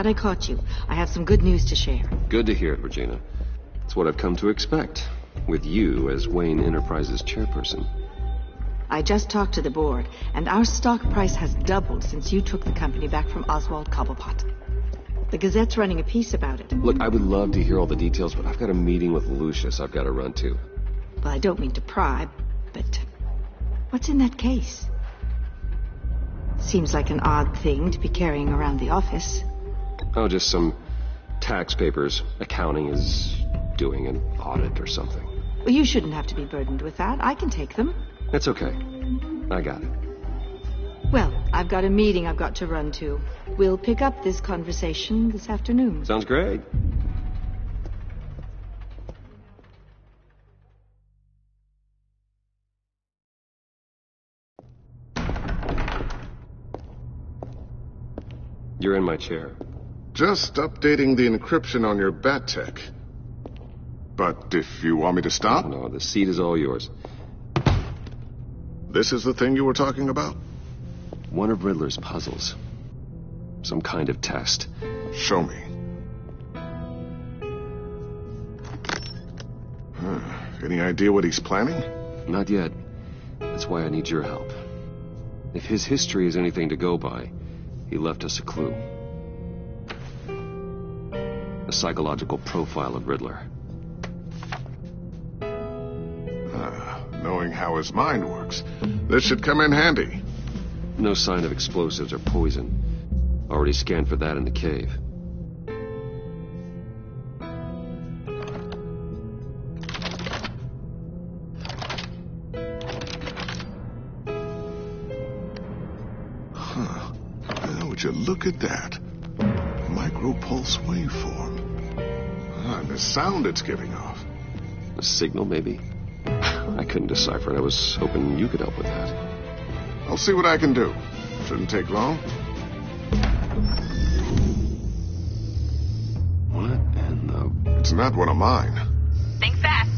glad I caught you. I have some good news to share. Good to hear it, Regina. It's what I've come to expect, with you as Wayne Enterprises chairperson. I just talked to the board, and our stock price has doubled since you took the company back from Oswald Cobblepot. The Gazette's running a piece about it. Look, I would love to hear all the details, but I've got a meeting with Lucius I've got to run to. Well, I don't mean to pry, but what's in that case? Seems like an odd thing to be carrying around the office. Oh, just some tax papers. Accounting is doing an audit or something. Well, you shouldn't have to be burdened with that. I can take them. It's okay. I got it. Well, I've got a meeting I've got to run to. We'll pick up this conversation this afternoon. Sounds great. You're in my chair. Just updating the encryption on your bat tech. But if you want me to stop? No, the seat is all yours. This is the thing you were talking about? One of Riddler's puzzles. Some kind of test. Show me. Any idea what he's planning? Not yet. That's why I need your help. If his history is anything to go by, he left us a clue. A psychological profile of Riddler. Knowing how his mind works, this should come in handy. No sign of explosives or poison. Already scanned for that in the cave. Would you look at that? Micropulse waveform. And the sound it's giving off. A signal, maybe? I couldn't decipher it. I was hoping you could help with that. I'll see what I can do. Shouldn't take long. What in the... It's not one of mine. Think fast.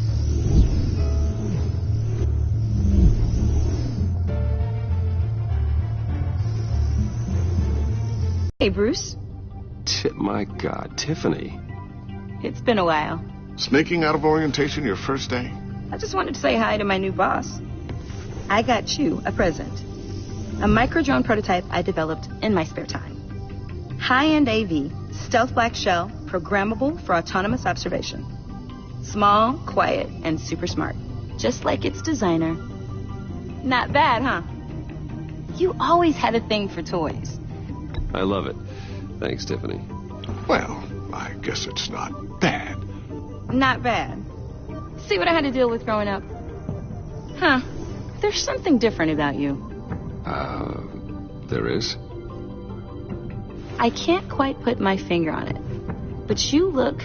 Hey, Bruce. My God, Tiffany. It's been a while. Sneaking out of orientation your first day? I just wanted to say hi to my new boss. I got you a present. A micro-drone prototype I developed in my spare time. High-end AV, stealth black shell, programmable for autonomous observation. Small, quiet, and super smart. Just like its designer. Not bad, huh? You always had a thing for toys. I love it. Thanks, Tiffany. Well, I guess it's not bad. Not bad. See what I had to deal with growing up? Huh. There's something different about you. There is? I can't quite put my finger on it. But you look...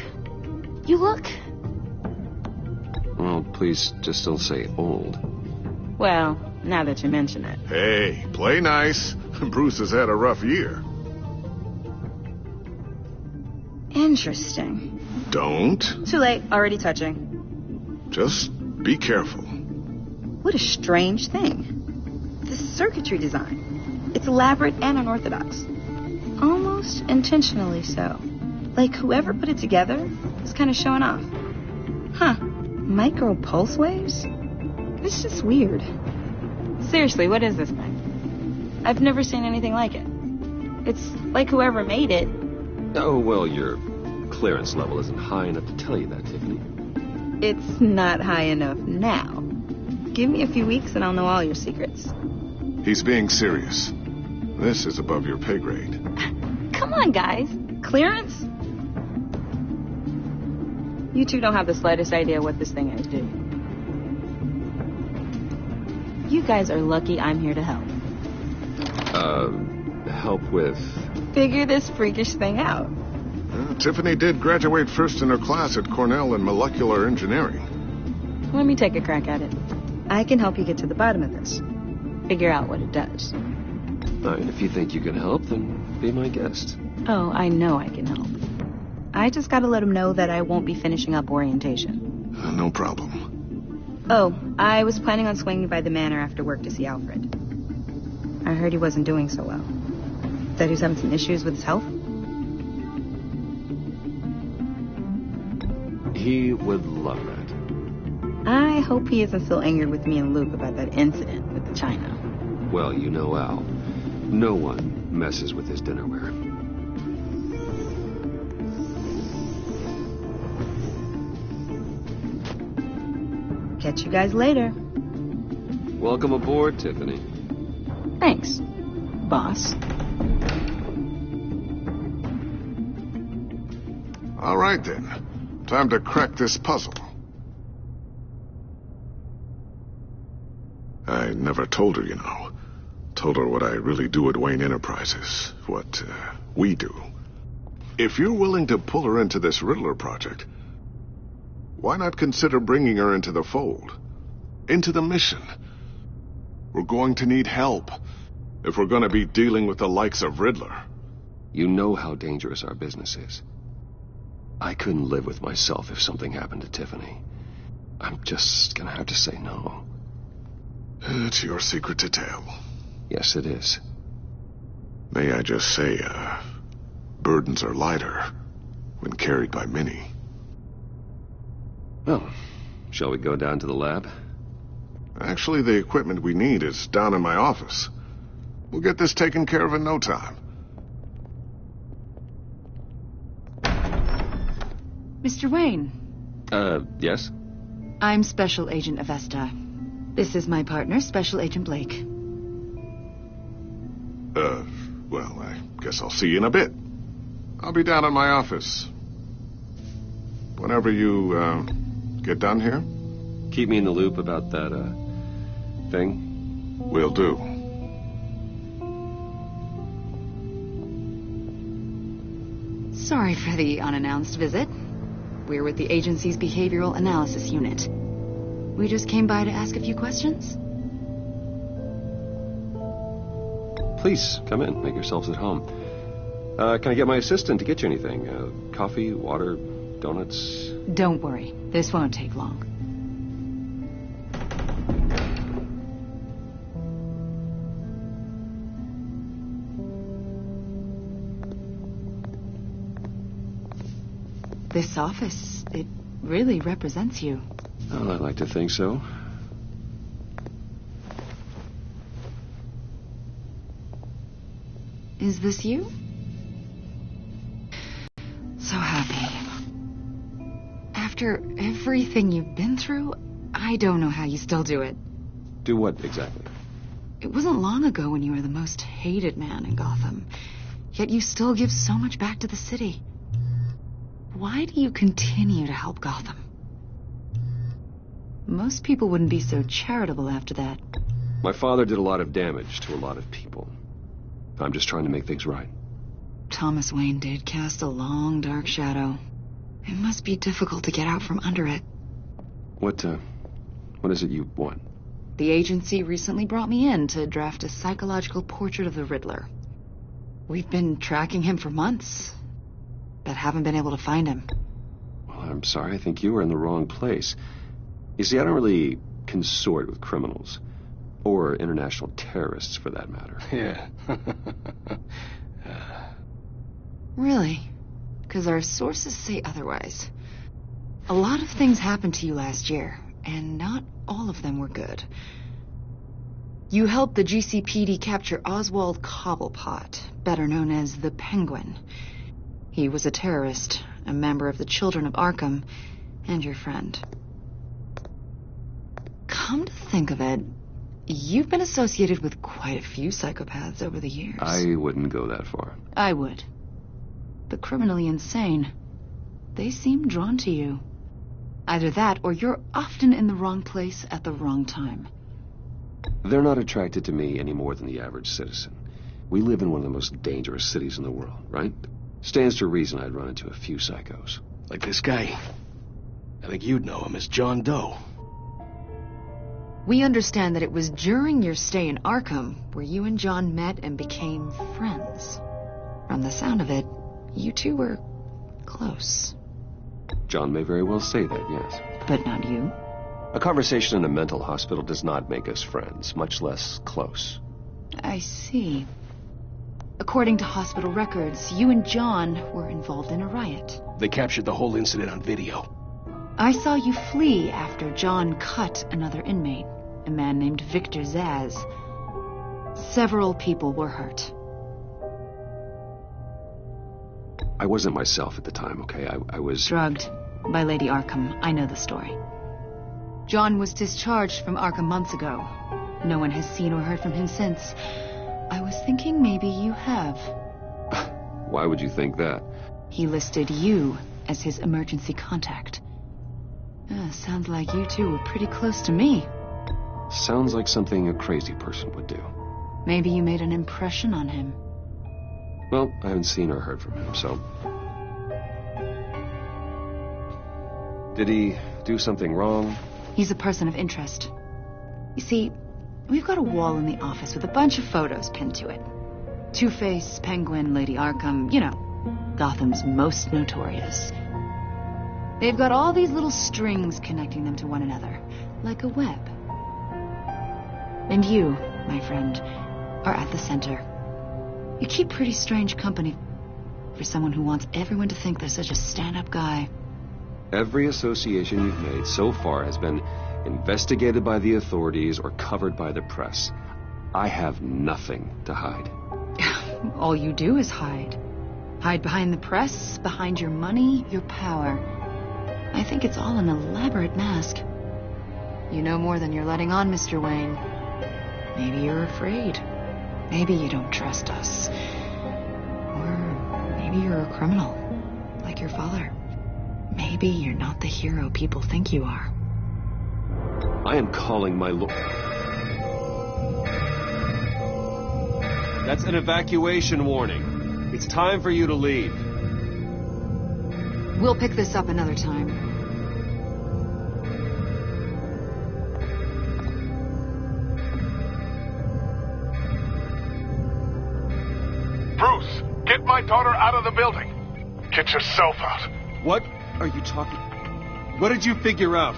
Well, please just don't say old. Well, now that you mention it. Hey, play nice. Bruce has had a rough year. Interesting. Don't. Too late. Already touching. Just be careful. What a strange thing. The circuitry design. It's elaborate and unorthodox. Almost intentionally so. Like whoever put it together is kind of showing off. Huh. Micro pulse waves? It's just weird. Seriously, what is this thing? I've never seen anything like it. It's like whoever made it. Oh, well, your clearance level isn't high enough to tell you that, Tiffany. It's not high enough now. Give me a few weeks and I'll know all your secrets. He's being serious. This is above your pay grade. Come on, guys. Clearance? You two don't have the slightest idea what this thing is, do you? You guys are lucky I'm here to help. Help with... Figure this freakish thing out. Tiffany did graduate first in her class at Cornell in molecular engineering. Let me take a crack at it. I can help you get to the bottom of this. Figure out what it does. All right, if you think you can help, then be my guest. Oh, I know I can help. I just gotta let him know that I won't be finishing up orientation. No problem. Oh, I was planning on swinging by the manor after work to see Alfred. I heard he wasn't doing so well. That he was having some issues with his health. He would love that. I hope he isn't still angered with me and Luke about that incident with the china. Well, you know Al. No one messes with his dinnerware. Catch you guys later. Welcome aboard, Tiffany. Thanks, boss. All right, then. Time to crack this puzzle. I never told her, you know. Told her what I really do at Wayne Enterprises. What we do. If you're willing to pull her into this Riddler project, why not consider bringing her into the fold? Into the mission? We're going to need help if we're going to be dealing with the likes of Riddler. You know how dangerous our business is. I couldn't live with myself if something happened to Tiffany. I'm just gonna have to say no. It's your secret to tell. Yes, it is. May I just say, burdens are lighter when carried by many. Well, shall we go down to the lab? Actually, the equipment we need is down in my office. We'll get this taken care of in no time. Mr. Wayne. Yes? I'm Special Agent Avesta. This is my partner, Special Agent Blake. Well, I guess I'll see you in a bit. I'll be down in my office. Whenever you, get done here? Keep me in the loop about that, thing? Will do. Sorry for the unannounced visit. We're with the agency's behavioral analysis unit. We just came by to ask a few questions. Please, come in. Make yourselves at home. Can I get my assistant to get you anything? Coffee, water, donuts? Don't worry. This won't take long. This office, it really represents you. Well, I'd like to think so. Is this you? So happy. After everything you've been through, I don't know how you still do it. Do what exactly? It wasn't long ago when you were the most hated man in Gotham. Yet you still give so much back to the city. Why do you continue to help Gotham? Most people wouldn't be so charitable after that. My father did a lot of damage to a lot of people. I'm just trying to make things right. Thomas Wayne did cast a long, dark shadow. It must be difficult to get out from under it. What is it you want? The agency recently brought me in to draft a psychological portrait of the Riddler. We've been tracking him for months, but haven't been able to find him. Well, I'm sorry. I think you were in the wrong place. You see, I don't really consort with criminals. Or international terrorists, for that matter. Yeah. Really? Because our sources say otherwise. A lot of things happened to you last year, and not all of them were good. You helped the GCPD capture Oswald Cobblepot, better known as the Penguin. He was a terrorist, a member of the Children of Arkham, and your friend. Come to think of it, you've been associated with quite a few psychopaths over the years. I wouldn't go that far. I would. The criminally insane. They seem drawn to you. Either that, or you're often in the wrong place at the wrong time. They're not attracted to me any more than the average citizen. We live in one of the most dangerous cities in the world, right? Stands to reason I'd run into a few psychos. Like this guy. I think you'd know him as John Doe. We understand that it was during your stay in Arkham where you and John met and became friends. From the sound of it, you two were close. John may very well say that, yes. But not you. A conversation in a mental hospital does not make us friends, much less close. I see. According to hospital records, you and John were involved in a riot. They captured the whole incident on video. I saw you flee after John cut another inmate, a man named Victor Zaz. Several people were hurt. I wasn't myself at the time, okay? I was... Drugged by Lady Arkham. I know the story. John was discharged from Arkham months ago. No one has seen or heard from him since. I was thinking maybe you have. Why would you think that? He listed you as his emergency contact. Sounds like you two were pretty close to me. Sounds like something a crazy person would do. Maybe you made an impression on him. Well, I haven't seen or heard from him, so... Did he do something wrong? He's a person of interest. You see, we've got a wall in the office with a bunch of photos pinned to it. Two-Face, Penguin, Lady Arkham, you know, Gotham's most notorious. They've got all these little strings connecting them to one another, like a web. And you, my friend, are at the center. You keep pretty strange company for someone who wants everyone to think they're such a stand-up guy. Every association you've made so far has been investigated by the authorities or covered by the press. I have nothing to hide. All you do is hide. Hide behind the press, behind your money, your power. I think it's all an elaborate mask. You know more than you're letting on, Mr. Wayne. Maybe you're afraid. Maybe you don't trust us. Or maybe you're a criminal, like your father. Maybe you're not the hero people think you are. I am calling my That's an evacuation warning. It's time for you to leave. We'll pick this up another time. Bruce, get my daughter out of the building. Get yourself out. What are you talking... What did you figure out?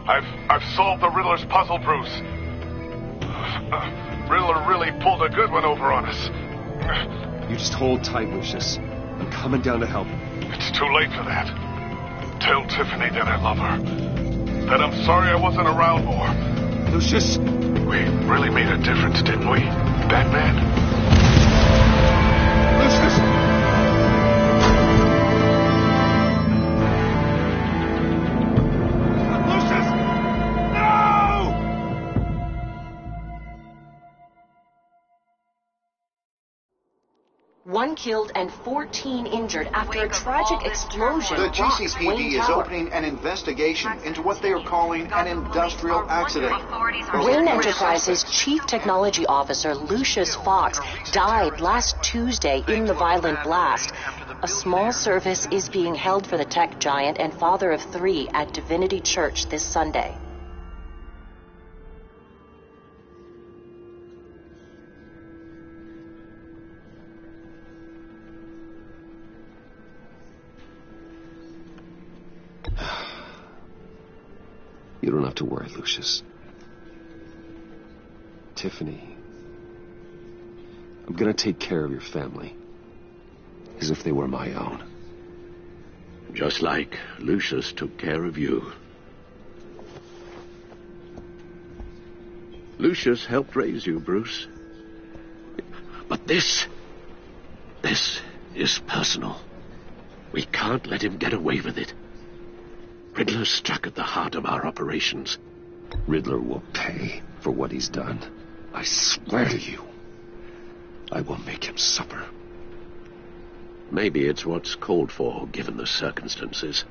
I've solved the Riddler's puzzle, Bruce. Riddler really pulled a good one over on us. You just hold tight, Lucius. I'm coming down to help. It's too late for that. Tell Tiffany that I love her. That I'm sorry I wasn't around more. Lucius! We really made a difference, didn't we, Batman? Lucius! One killed and 14 injured after a tragic explosion. The rocked GCPD Wayne is Tower. opening an investigation into what they are calling an industrial accident. Wayne Enterprises' Chief Technology Officer Lucius Fox died last Tuesday in the violent blast. A small service is being held for the tech giant and father of 3 at Divinity Church this Sunday. You don't have to worry, Lucius. Tiffany, I'm gonna take care of your family as if they were my own. Just like Lucius took care of you. Lucius helped raise you, Bruce. But this is personal. We can't let him get away with it. Riddler struck at the heart of our operations. Riddler will pay for what he's done. I swear to you, I will make him suffer. Maybe it's what's called for, given the circumstances.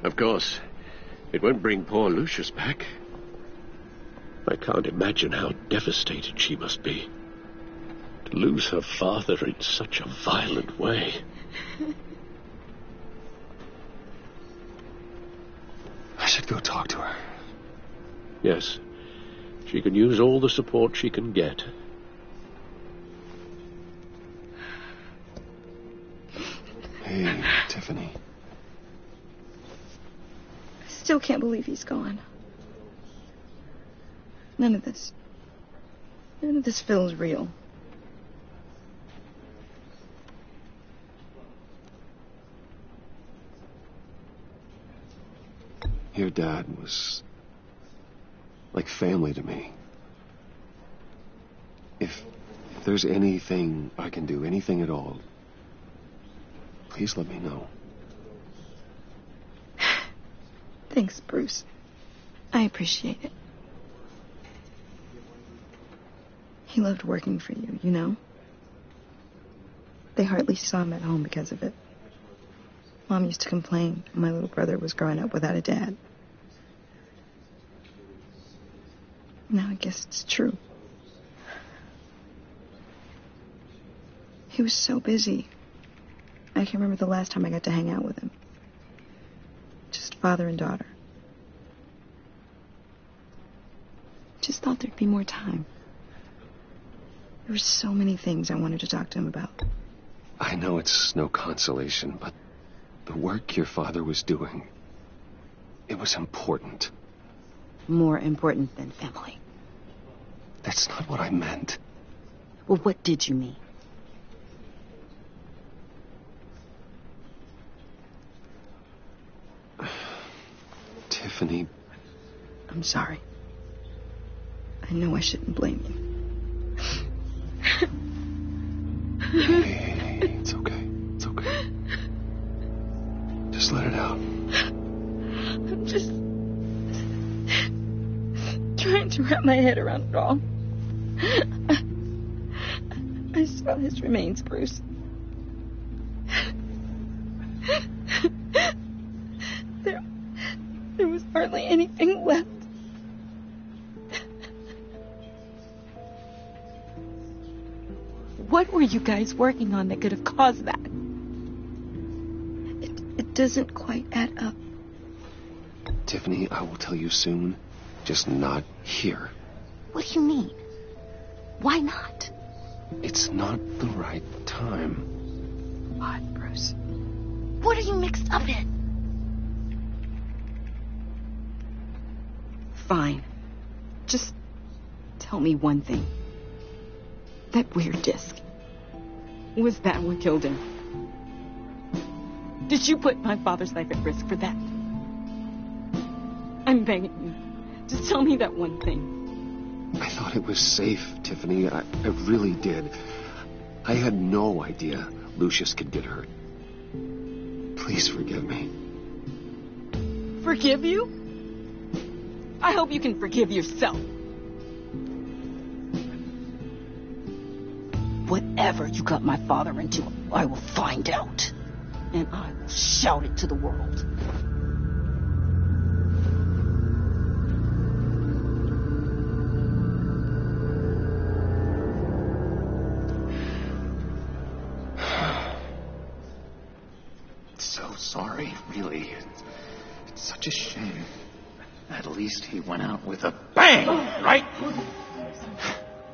Of course, it won't bring poor Lucius back. I can't imagine how devastated she must be. To lose her father in such a violent way. I should go talk to her. Yes, she can use all the support she can get. Hey, Tiffany. I still can't believe he's gone. None of this feels real. Your dad was like family to me. If there's anything I can do, anything at all, please let me know. Thanks, Bruce. I appreciate it. He loved working for you, you know? They hardly saw him at home because of it. Mom used to complain my little brother was growing up without a dad. Now I guess it's true. He was so busy. I can't remember the last time I got to hang out with him. Just father and daughter. Just thought there'd be more time. There were so many things I wanted to talk to him about. I know it's no consolation, but the work your father was doing, it was important. More important than family. That's not what I meant. Well, what did you mean? Tiffany. I'm sorry. I know I shouldn't blame you. Hey, it's okay. It's okay. Just let it out. I'm just trying to wrap my head around it all. I saw his remains, Bruce. There was hardly anything left. What were you guys working on that could have caused that? It doesn't quite add up. Tiffany, I will tell you soon. Just not here. What do you mean? Why not? It's not the right time. What, Bruce? What are you mixed up in? Fine. Just tell me one thing. That weird disc. Was that what killed him? Did you put my father's life at risk for that? I'm begging you. Just tell me that one thing. I thought it was safe, Tiffany. I really did. I had no idea Lucius could get hurt. Please forgive me. Forgive you? I hope you can forgive yourself. Whatever you got my father into, I will find out. And I will shout it to the world. So sorry, really. It's such a shame. At least he went out with a bang, right?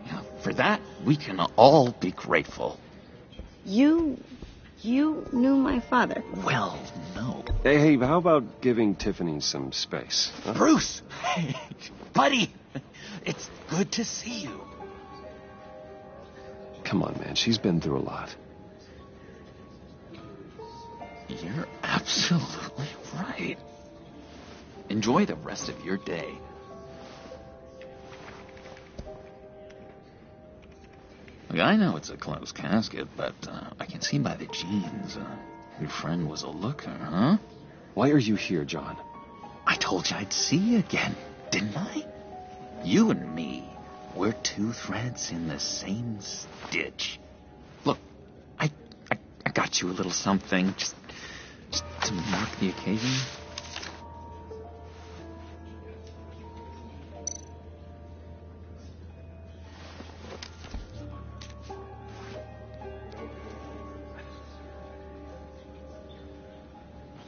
Yeah, for that, we can all be grateful. You knew my father. Well, no. Hey, how about giving Tiffany some space? Huh? Bruce! Hey, buddy! It's good to see you. Come on, man. She's been through a lot. You're absolutely right. Enjoy the rest of your day. Look, I know it's a closed casket, but I can see by the jeans your friend was a looker, huh? Why are you here, John? I told you I'd see you again, didn't I? You and me, we're two threads in the same stitch. Look, I got you a little something, just to mark the occasion.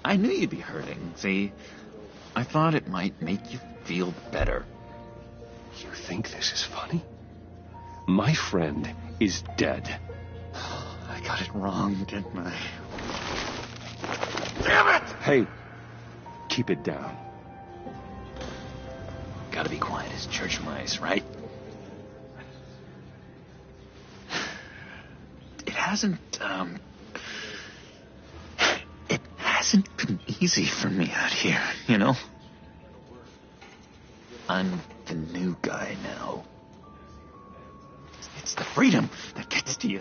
I knew you'd be hurting, see? I thought it might make you feel better. You think this is funny? My friend is dead. I got it wrong, didn't I? Damn it! Hey, keep it down. Gotta be quiet as church mice, right? It hasn't been easy for me out here, you know? I'm the new guy now. It's the freedom that gets to you.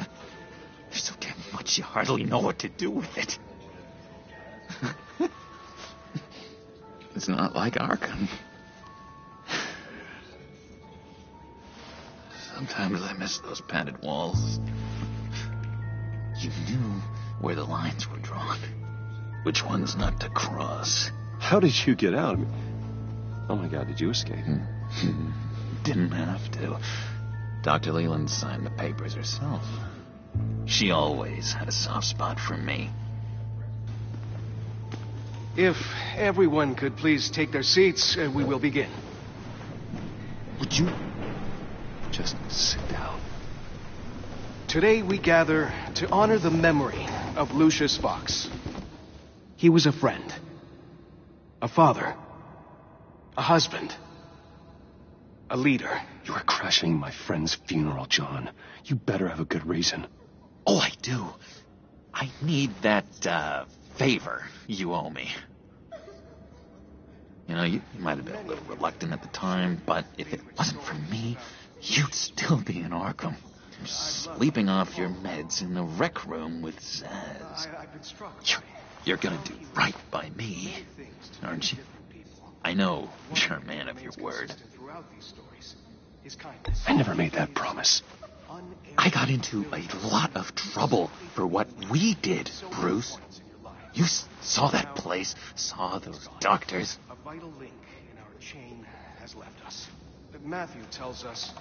There's so damn much you hardly know what to do with it. It's not like Arkham. Sometimes I miss those padded walls. You knew where the lines were drawn. Which ones not to cross. How did you get out? Oh my God, did you escape? Didn't have to. Dr. Leland signed the papers herself. She always had a soft spot for me. If everyone could please take their seats, we will begin. Would you just sit down? Today we gather to honor the memory of Lucius Fox. He was a friend, a father, a husband, a leader. You are crashing my friend's funeral, John. You better have a good reason. Oh, I do. I need that, favor you owe me. You know, you might have been a little reluctant at the time, but if it wasn't for me, you'd still be in Arkham. Sleeping off your meds in the rec room with Zaz. You're gonna do right by me, aren't you? I know you're a man of your word. I never made that promise. I got into a lot of trouble for what we did, Bruce. You saw that place, saw those doctors. A vital link in our chain has left us. Matthew tells us,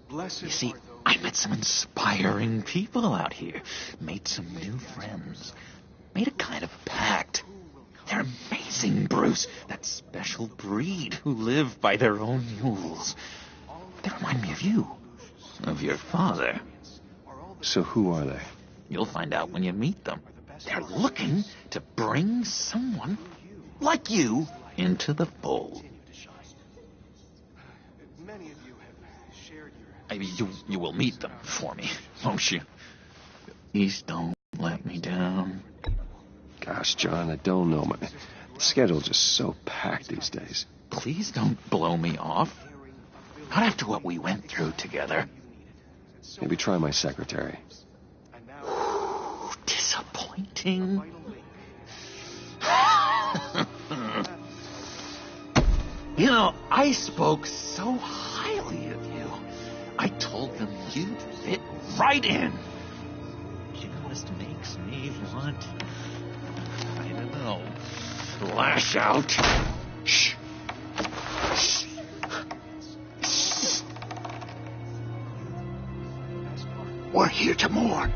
blessed You see, are those... I met some inspiring people out here. Made some new friends. Made a kind of pact. They're amazing, Bruce. That special breed who live by their own rules. They remind me of you. Of your father. So who are they? You'll find out when you meet them. They're looking to bring someone like you into the fold. Many of you have shared your... I mean, you will meet them for me, won't you? Please don't let me down. Gosh, John, I don't know. My schedule's just so packed these days. Please don't blow me off. Not after what we went through together. Maybe try my secretary. Disappointing. You know, I spoke so highly of you. I told them you'd fit right in. Just makes me want, I don't know, lash out. Shh. Shh. We're here to mourn.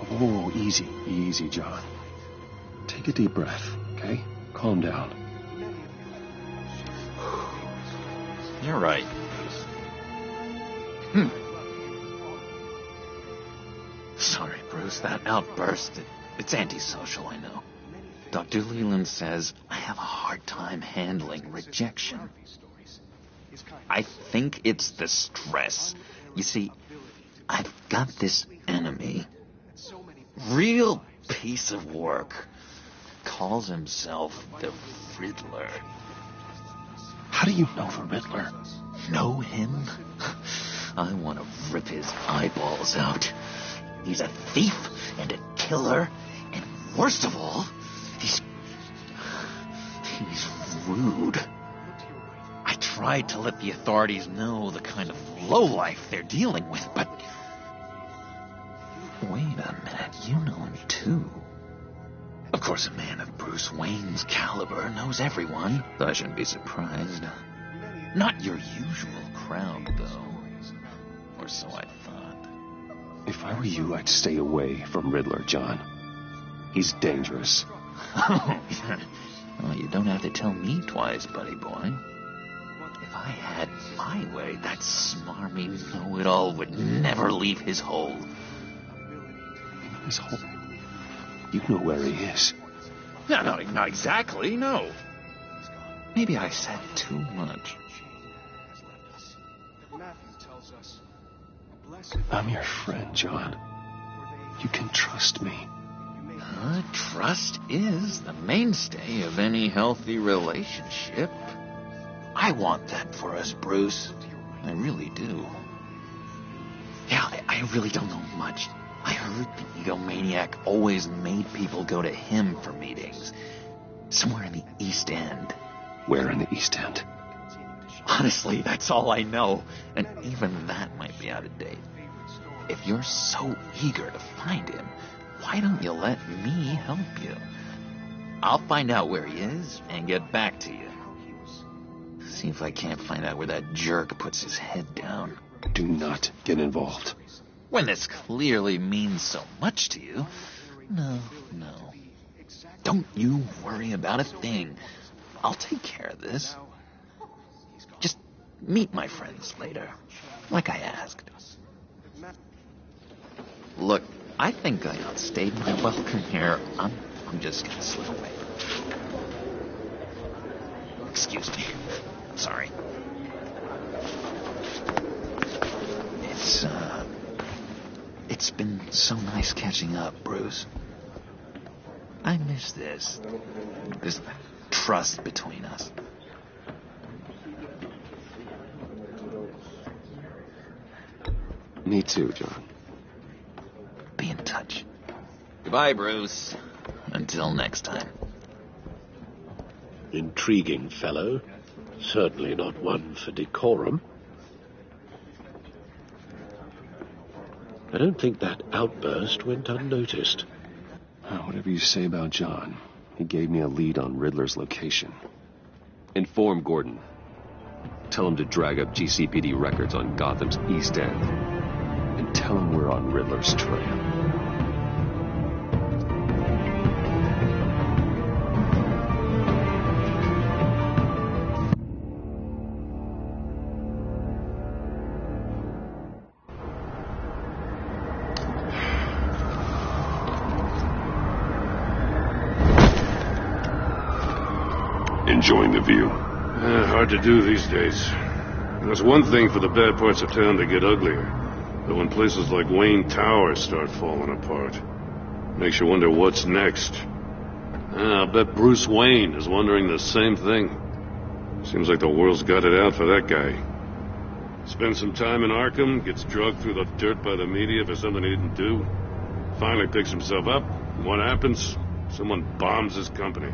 Oh, easy, easy, John. Take a deep breath, okay? Calm down. You're right. Sorry, Bruce, that outburst, it's antisocial, I know. Dr. Leland says I have a hard time handling rejection. I think it's the stress. You see, I've got this enemy. Real piece of work. Calls himself the Riddler. How do you know the Riddler? Know him? I want to rip his eyeballs out. He's a thief and a killer, and worst of all, he's rude. I tried to let the authorities know the kind of lowlife they're dealing with, but... Wait a minute, you know him too. Of course, a man of Bruce Wayne's caliber knows everyone, so I shouldn't be surprised. Not your usual crowd, though. Or so I thought. If I were you, I'd stay away from Riddler, John. He's dangerous. Well, you don't have to tell me twice, buddy boy. If I had my way, that smarmy know-it-all would never leave his hole. His hole? You know where he is. No, not exactly, no. Maybe I said too much. I'm your friend, John. You can trust me. Trust is the mainstay of any healthy relationship. I want that for us, Bruce. I really do. Yeah, I really don't know much. I heard the egomaniac always made people go to him for meetings. Somewhere in the East End. Where in the East End? Honestly, that's all I know. And even that might be out of date. If you're so eager to find him, why don't you let me help you? I'll find out where he is and get back to you. See if I can't find out where that jerk puts his head down. Do not get involved. When this clearly means so much to you. No. Don't you worry about a thing. I'll take care of this. Just meet my friends later, like I asked. Look, I think I outstayed my welcome here. I'm just gonna slip away. Excuse me. I'm sorry. It's been so nice catching up, Bruce. I miss this trust between us. Me too, John. Be in touch. Goodbye, Bruce. Until next time. Intriguing fellow. Certainly not one for decorum. I don't think that outburst went unnoticed. Whatever you say about John, he gave me a lead on Riddler's location. Inform Gordon. Tell him to drag up GCPD records on Gotham's East End. And tell him we're on Riddler's trail. Enjoying the view? Hard to do these days. There's one thing for the bad parts of town to get uglier. But when places like Wayne Tower start falling apart, makes you wonder what's next. I'll bet Bruce Wayne is wondering the same thing. Seems like the world's got it out for that guy. Spends some time in Arkham, gets drugged through the dirt by the media for something he didn't do. Finally picks himself up, and what happens? Someone bombs his company.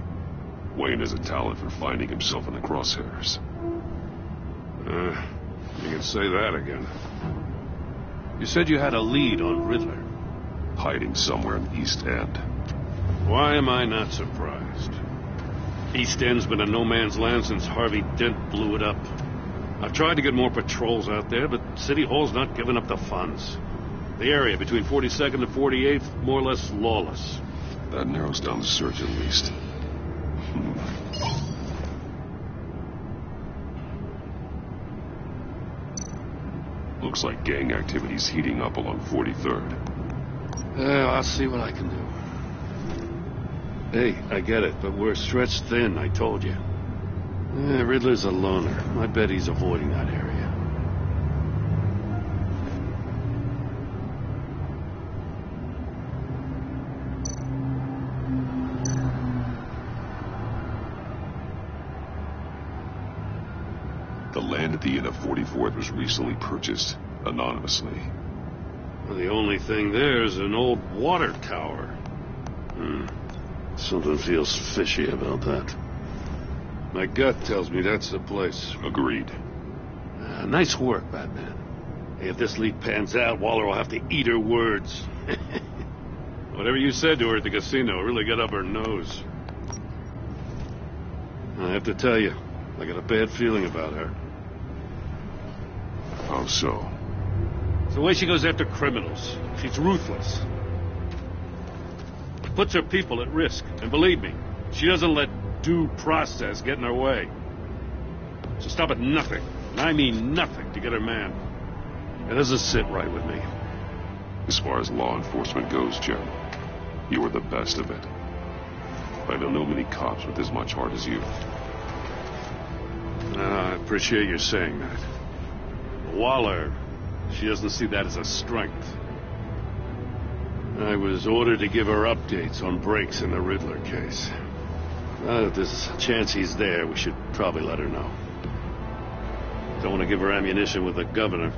Wayne has a talent for finding himself in the crosshairs. You can say that again. You said you had a lead on Riddler. Hiding somewhere in the East End. Why am I not surprised? East End's been a no-man's land since Harvey Dent blew it up. I've tried to get more patrols out there, but City Hall's not giving up the funds. The area between 42nd and 48th, more or less lawless. That narrows down the search at least. Looks like gang activity's heating up along 43rd. I'll see what I can do. Hey, I get it, but we're stretched thin, I told you. Riddler's a loner. I bet he's avoiding that area. The land at the end of 44th was recently purchased anonymously. Well, the only thing there is an old water tower. Something feels fishy about that. My gut tells me that's the place. Agreed. Nice work, Batman. Hey, if this lead pans out, Waller will have to eat her words. Whatever you said to her at the casino really got up her nose. I have to tell you, I got a bad feeling about her. How so? It's the way she goes after criminals. She's ruthless. Puts her people at risk. And believe me, she doesn't let due process get in her way. She'll stop at nothing, and I mean nothing, to get her man. It doesn't sit right with me. As far as law enforcement goes, Jim, you are the best of it. I don't know many cops with as much heart as you. I appreciate you saying that. Waller, she doesn't see that as a strength. I was ordered to give her updates on breaks in the Riddler case. If there's a chance he's there, we should probably let her know. Don't want to give her ammunition with the governor.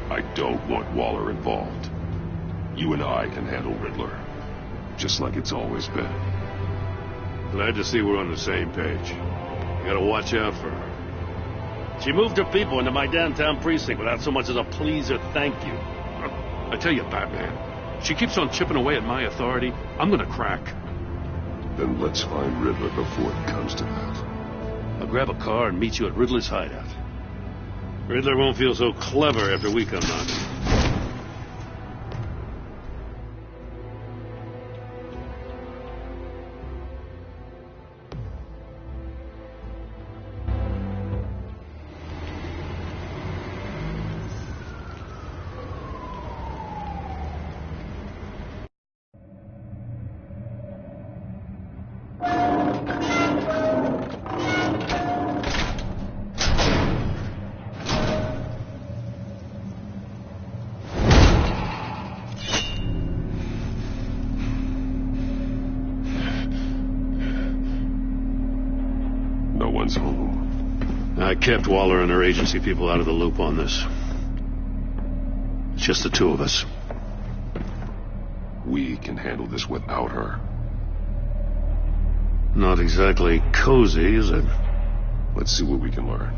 I don't want Waller involved. You and I can handle Riddler. Just like it's always been. Glad to see we're on the same page. You gotta watch out for her. She moved her people into my downtown precinct without so much as a please or thank you. I tell you, Batman, she keeps on chipping away at my authority. I'm gonna crack. Then let's find Riddler before it comes to that. I'll grab a car and meet you at Riddler's hideout. Riddler won't feel so clever after we come knocking. Home. I kept Waller and her agency people out of the loop on this. It's just the two of us. We can handle this without her. Not exactly cozy, is it? Let's see what we can learn.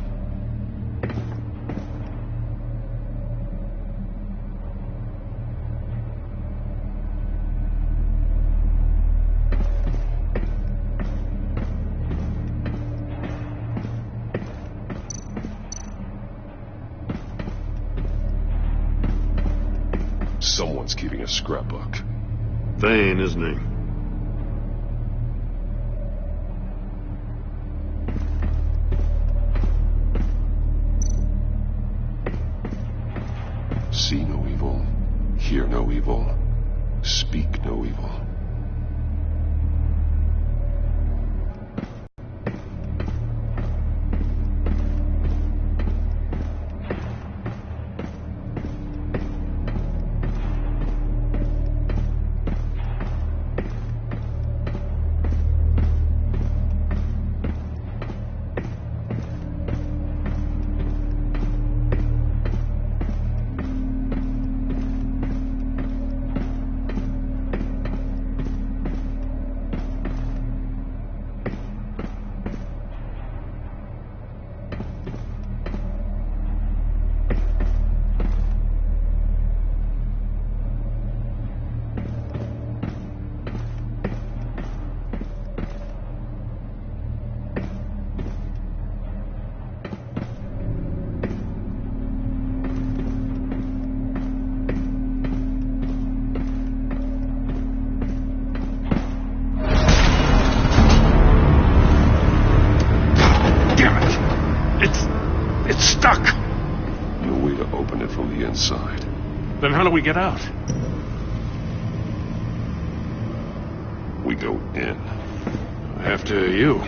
Someone's keeping a scrapbook. Vane, isn't he? See no evil, hear no evil, speak no evil. Inside. Then how do we get out? We go in. After you.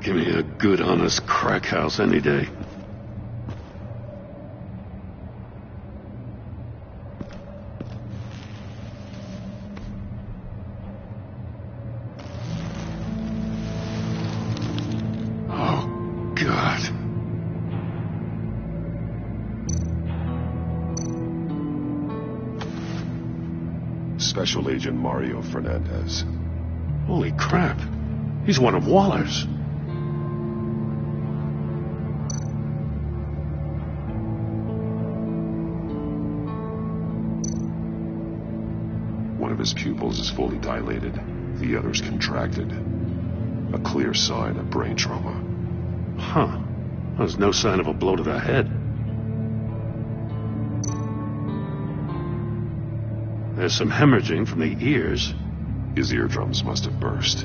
Give me a good, honest crack house any day. Oh, God. Special Agent Mario Fernandez. Holy crap. He's one of Waller's. One of his pupils is fully dilated. The other's contracted. A clear sign of brain trauma. Huh. There's no sign of a blow to the head. There's some hemorrhaging from the ears. His eardrums must have burst.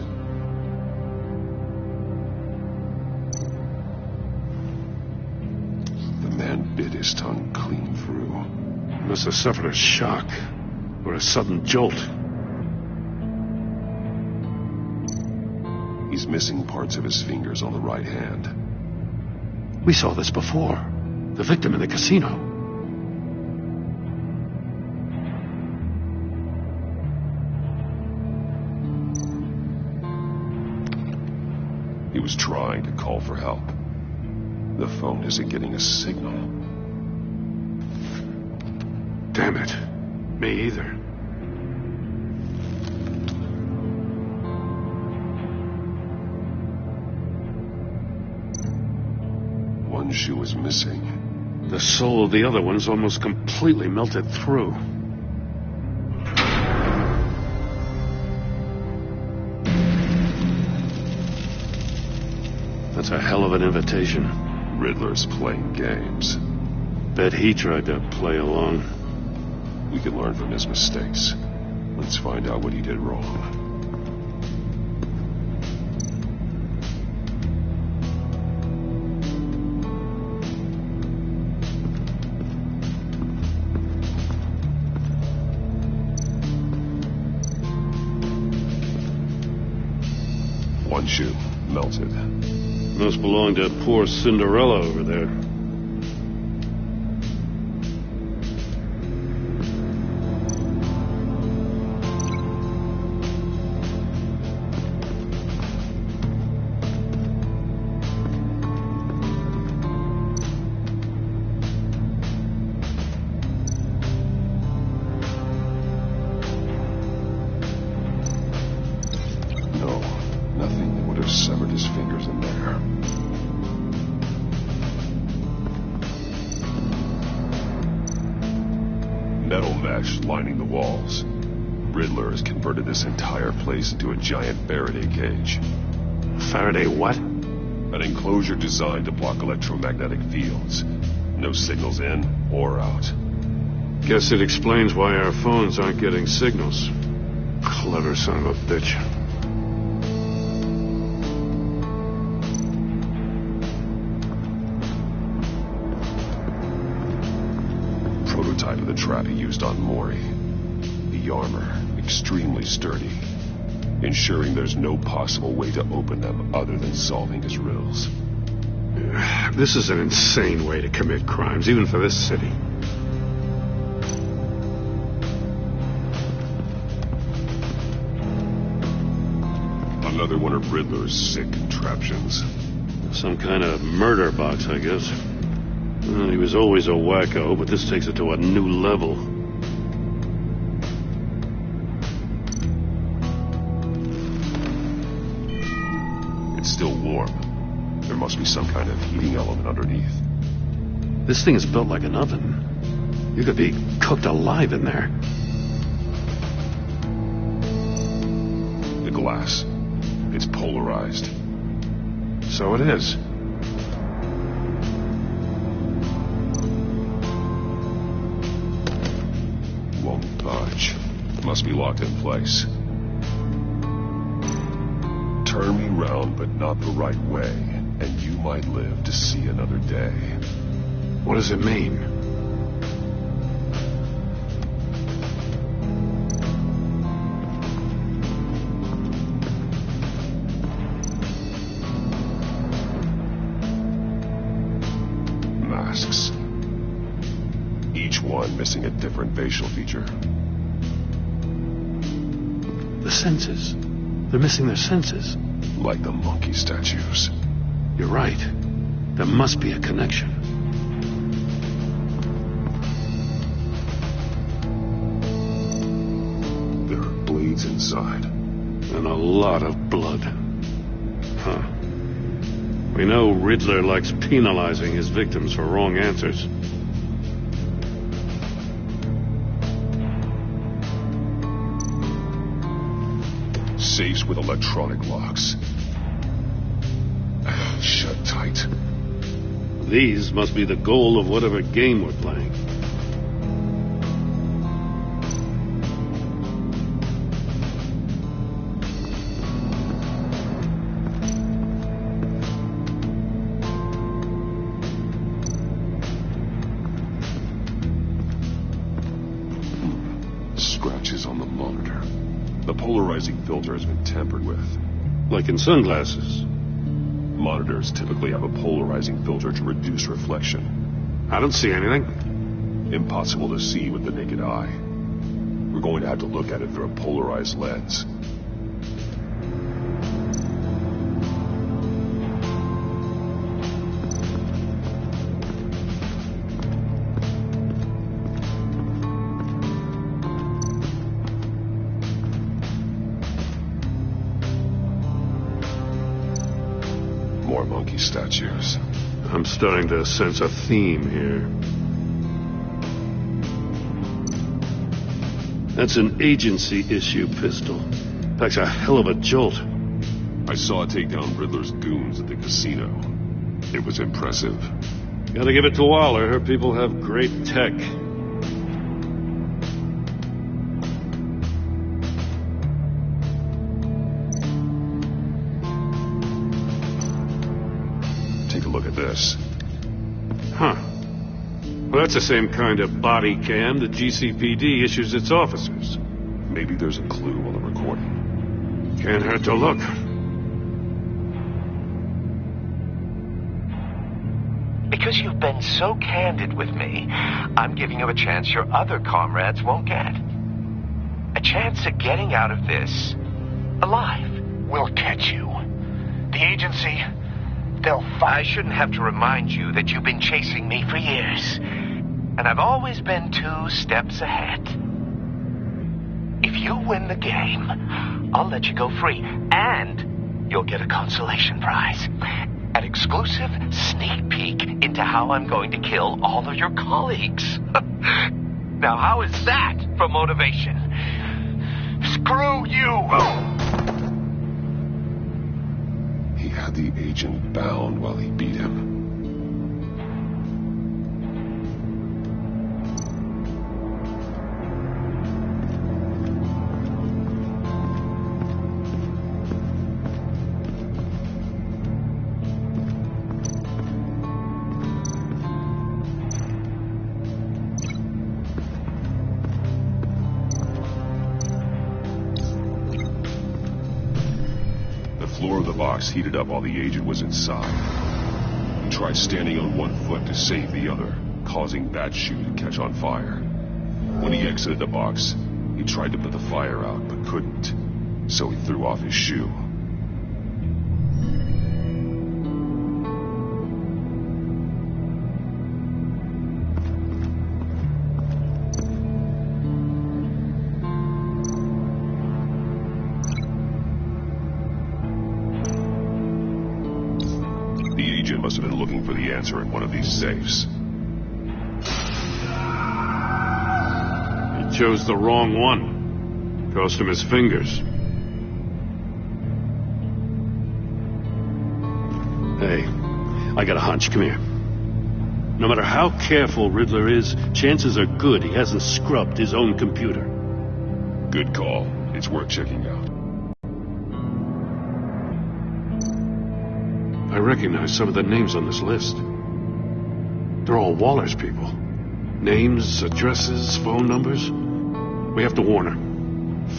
The man bit his tongue clean through. Must have suffered a shock. Or a sudden jolt. He's missing parts of his fingers on the right hand. We saw this before. The victim in the casino. He was trying to call for help. The phone isn't getting a signal. Damn it. Me either. One shoe is missing. The sole of the other one's almost completely melted through. That's a hell of an invitation. Riddler's playing games. Bet he tried to play along. We can learn from his mistakes. Let's find out what he did wrong. One shoe melted. Must belong to poor Cinderella over there. No, nothing that would have severed his fingers in there. Metal mesh lining the walls. Riddler has converted this entire place into a giant Faraday cage. Faraday what? An enclosure designed to block electromagnetic fields. No signals in or out. Guess it explains why our phones aren't getting signals. Clever son of a bitch. Prototype of the trap he used on Maury. The armor, extremely sturdy, ensuring there's no possible way to open them other than solving his riddles. This is an insane way to commit crimes, even for this city. Another one of Riddler's sick contraptions. Some kind of murder box, I guess. Well, he was always a wacko, but this takes it to a new level. It's still warm. There must be some kind of heating element underneath. This thing is built like an oven. You could be cooked alive in there. The glass. It's polarized. So it is. Won't budge. Must be locked in place. Turn me round, but not the right way, and you might live to see another day. What does it mean? Masks. Each one missing a different facial feature. The senses. They're missing their senses. Like the monkey statues. You're right. There must be a connection. There are blades inside. And a lot of blood. Huh. We know Riddler likes penalizing his victims for wrong answers. Safes with electronic locks. Shut tight. These must be the goal of whatever game we're playing. Scratches on the monitor. The polarizing filter has been tampered with. Like in sunglasses. Monitors typically have a polarizing filter to reduce reflection. I don't see anything. Impossible to see with the naked eye. We're going to have to look at it through a polarized lens. More monkey statues. I'm starting to sense a theme here. That's an agency-issue pistol. Packs a hell of a jolt. I saw it take down Riddler's goons at the casino. It was impressive. Gotta give it to Waller. Her people have great tech. Take a look at this. Huh. Well, that's the same kind of body cam the GCPD issues its officers. Maybe there's a clue on the recording. Can't hurt to look. Because you've been so candid with me, I'm giving you a chance your other comrades won't get. A chance at getting out of this alive. We'll catch you. The agency, they'll I shouldn't have to remind you that you've been chasing me for years. And I've always been 2 steps ahead. If you win the game, I'll let you go free. And you'll get a consolation prize. An exclusive sneak peek into how I'm going to kill all of your colleagues. Now, how is that for motivation? Screw you! He had the agent bound while he beat him. The floor of the box heated up while the agent was inside. He tried standing on one foot to save the other, causing that shoe to catch on fire. When he exited the box, he tried to put the fire out, but couldn't, so he threw off his shoe. Must have been looking for the answer in one of these safes. He chose the wrong one. Cost him his fingers. Hey, I got a hunch. Come here. No matter how careful Riddler is, chances are good he hasn't scrubbed his own computer. Good call. It's worth checking out. I recognize some of the names on this list. They're all Waller's people. Names, addresses, phone numbers. We have to warn her.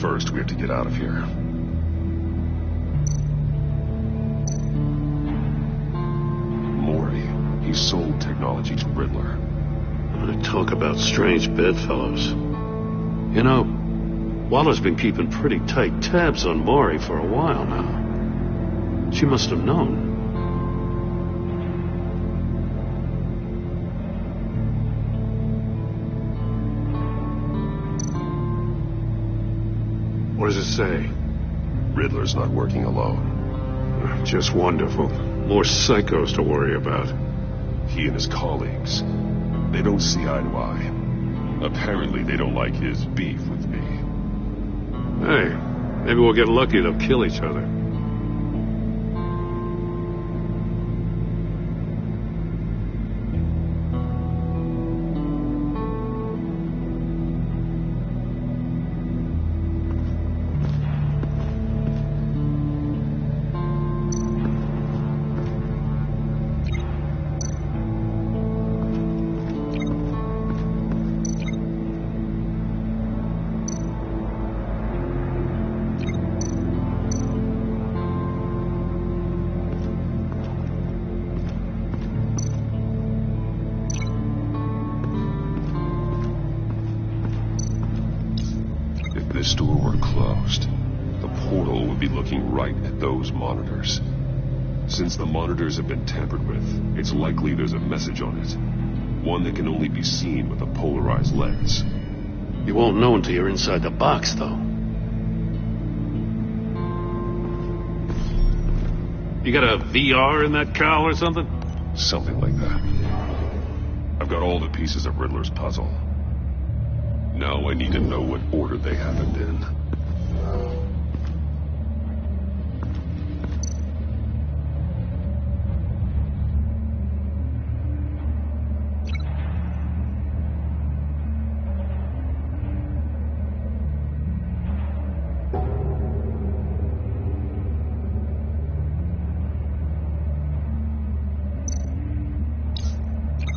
First, we have to get out of here. Maury. He sold technology to Riddler. I'm gonna talk about strange bedfellows. You know, Waller's been keeping pretty tight tabs on Maury for a while now. She must have known. What does it say? Riddler's not working alone. Just wonderful. More psychos to worry about. He and his colleagues. They don't see eye to eye. Apparently, they don't like his beef with me. Hey, maybe we'll get lucky they'll kill each other. store were closed, the portal would be looking right at those monitors. Since the monitors have been tampered with, it's likely there's a message on it. One that can only be seen with a polarized lens. You won't know until you're inside the box, though. You got a VR in that cowl or something? Something like that. I've got all the pieces of Riddler's puzzle. Now I need to know what order they happened in.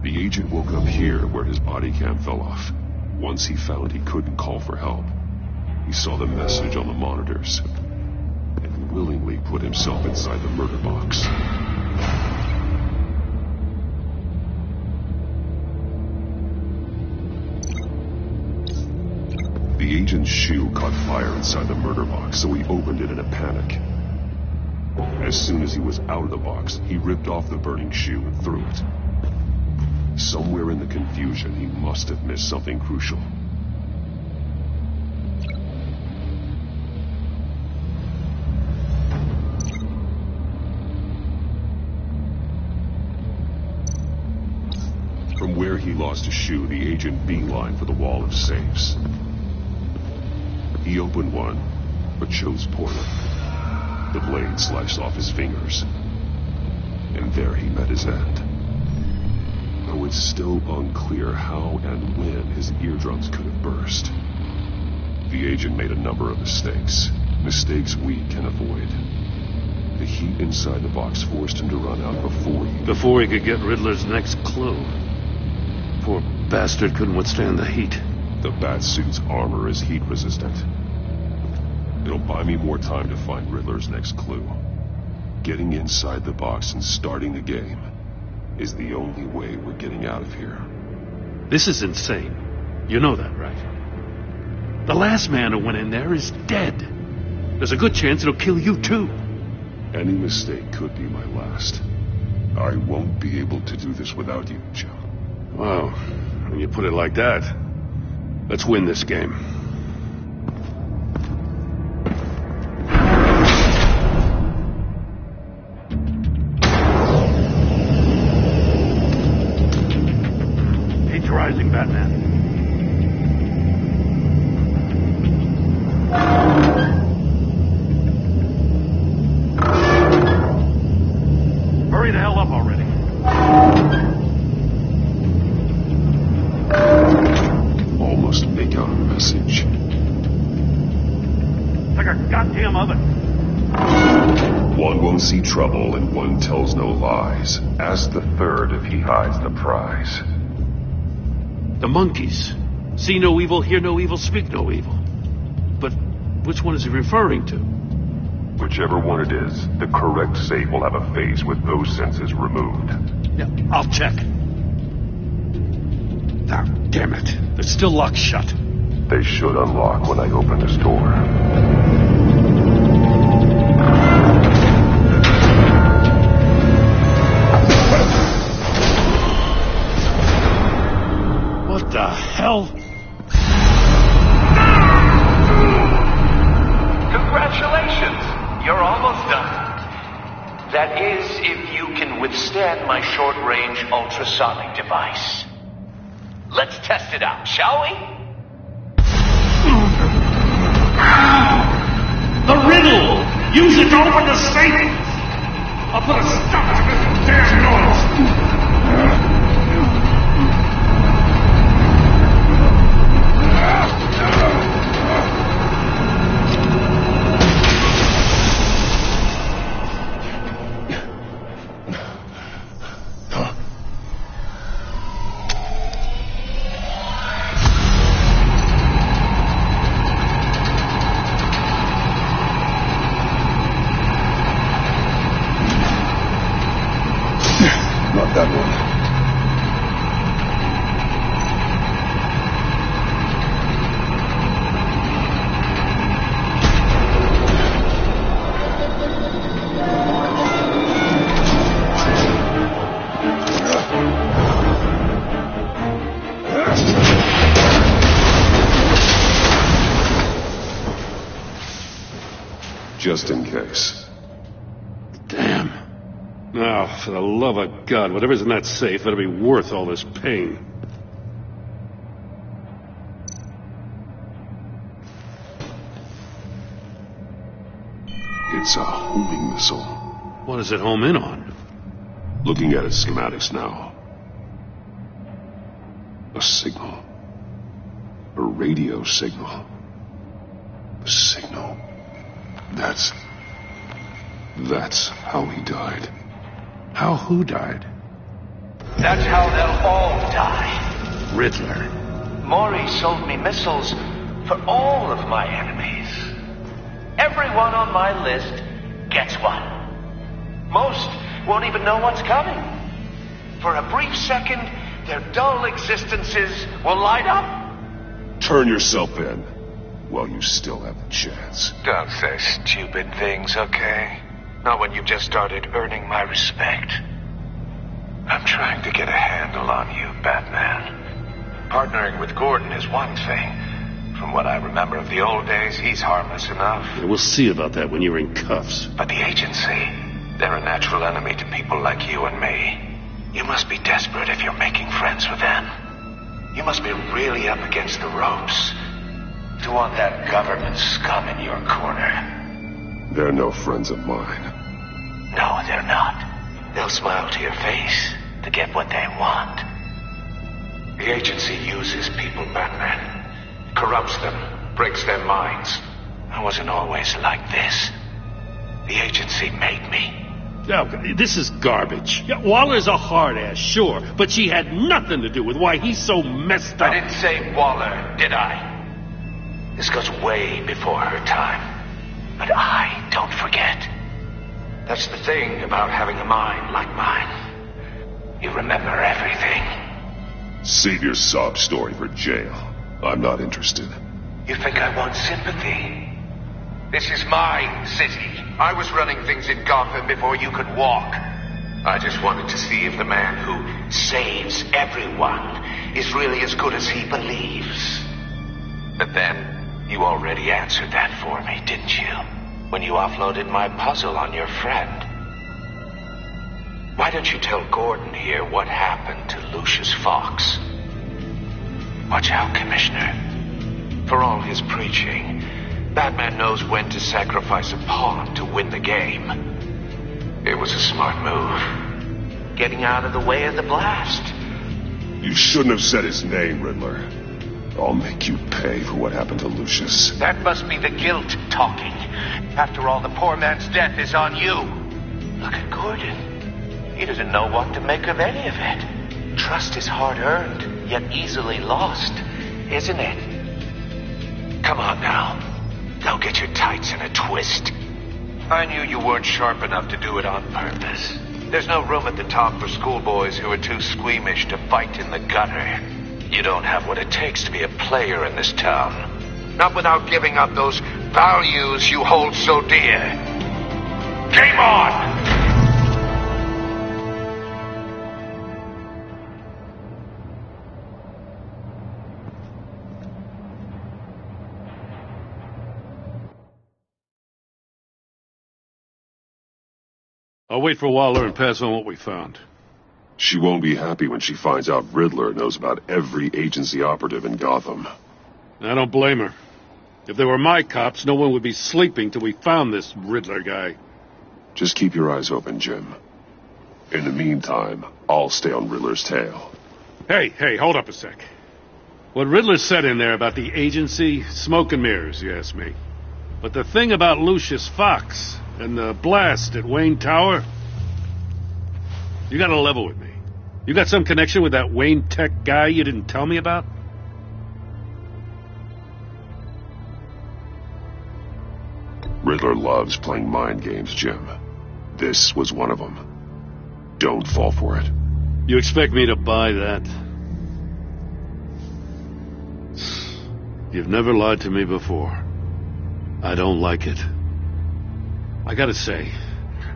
The agent woke up here where his body cam fell off. Once he found he couldn't call for help, he saw the message on the monitors and willingly put himself inside the murder box. The agent's shoe caught fire inside the murder box, so he opened it in a panic. As soon as he was out of the box, he ripped off the burning shoe and threw it. Somewhere in the confusion, he must have missed something crucial. From where he lost his shoe, the agent beelined for the wall of safes. He opened one, but chose poorly. The blade sliced off his fingers, and there he met his end. Though it's still unclear how and when his eardrums could have burst. The agent made a number of mistakes. Mistakes we can avoid. The heat inside the box forced him to run out before he could get Riddler's next clue. Poor bastard couldn't withstand the heat. The Batsuit's armor is heat resistant. It'll buy me more time to find Riddler's next clue. Getting inside the box and starting the game is the only way we're getting out of here. This is insane. You know that, right? The last man who went in there is dead. There's a good chance it'll kill you, too. Any mistake could be my last. I won't be able to do this without you, Joe. Wow, when you put it like that, let's win this game. Rising, Batman. Hurry the hell up already. Almost make out a message. It's like a goddamn oven. One won't see trouble and one tells no lies. Ask the third if he hides the prize. The monkeys. See no evil, hear no evil, speak no evil. But which one is he referring to? Whichever one it is, the correct safe will have a face with those senses removed. Yeah, I'll check. Ah, damn it. They're still locked shut. They should unlock when I open this door. What the hell? Congratulations! You're almost done. That is, if you can withstand my short-range ultrasonic device. Let's test it out, shall we? The riddle! Use it to open the safe! I'll put a stop to this damn noise! Not that Just in case. Damn. Now, for the love of God, whatever's in that safe better be worth all this pain. It's a homing missile. What does it home in on? Looking at its schematics now. A signal. A radio signal. A signal. That's how he died. How who died? That's how they'll all die. Riddler. Maury sold me missiles for all of my enemies. Everyone on my list gets one. Most won't even know what's coming. For a brief second, their dull existences will light up. Turn yourself in while you still have the chance. Don't say stupid things, okay? Not when you've just started earning my respect. I'm trying to get a handle on you, Batman. Partnering with Gordon is one thing. From what I remember of the old days, he's harmless enough. Yeah, we'll see about that when you're in cuffs. But the agency, they're a natural enemy to people like you and me. You must be desperate if you're making friends with them. You must be really up against the ropes to want that government scum in your corner. They're no friends of mine. No, they're not. They'll smile to your face to get what they want. The agency uses people, Batman. Corrupts them, breaks their minds. I wasn't always like this. The agency made me. Oh, this is garbage. Yeah, Waller's a hard ass, sure, but she had nothing to do with why he's so messed up. I didn't say Waller, did I? This goes way before her time. But I don't forget. That's the thing about having a mind like mine. You remember everything. Save your sob story for jail. I'm not interested. You think I want sympathy? This is my city. I was running things in Gotham before you could walk. I just wanted to see if the man who saves everyone is really as good as he believes. But then, you already answered that for me, didn't you? When you offloaded my puzzle on your friend. Why don't you tell Gordon here what happened to Lucius Fox? Watch out, Commissioner. For all his preaching, Batman knows when to sacrifice a pawn to win the game. It was a smart move. Getting out of the way of the blast. You shouldn't have said his name, Riddler. I'll make you pay for what happened to Lucius. That must be the guilt talking. After all, the poor man's death is on you. Look at Gordon. He doesn't know what to make of any of it. Trust is hard-earned, yet easily lost, isn't it? Come on now. Don't get your tights in a twist. I knew you weren't sharp enough to do it on purpose. There's no room at the top for schoolboys who are too squeamish to fight in the gutter. You don't have what it takes to be a player in this town. Not without giving up those values you hold so dear. Game on! I'll wait for Waller and pass on what we found. She won't be happy when she finds out Riddler knows about every agency operative in Gotham. I don't blame her. If they were my cops, no one would be sleeping till we found this Riddler guy. Just keep your eyes open, Jim. In the meantime, I'll stay on Riddler's tail. Hey, hold up a sec. What Riddler said in there about the agency, smoke and mirrors, you ask me. But the thing about Lucius Fox and the blast at Wayne Tower, you gotta level with me. You got some connection with that Wayne Tech guy you didn't tell me about? Riddler loves playing mind games, Jim. This was one of them. Don't fall for it. You expect me to buy that? You've never lied to me before. I don't like it. I gotta say,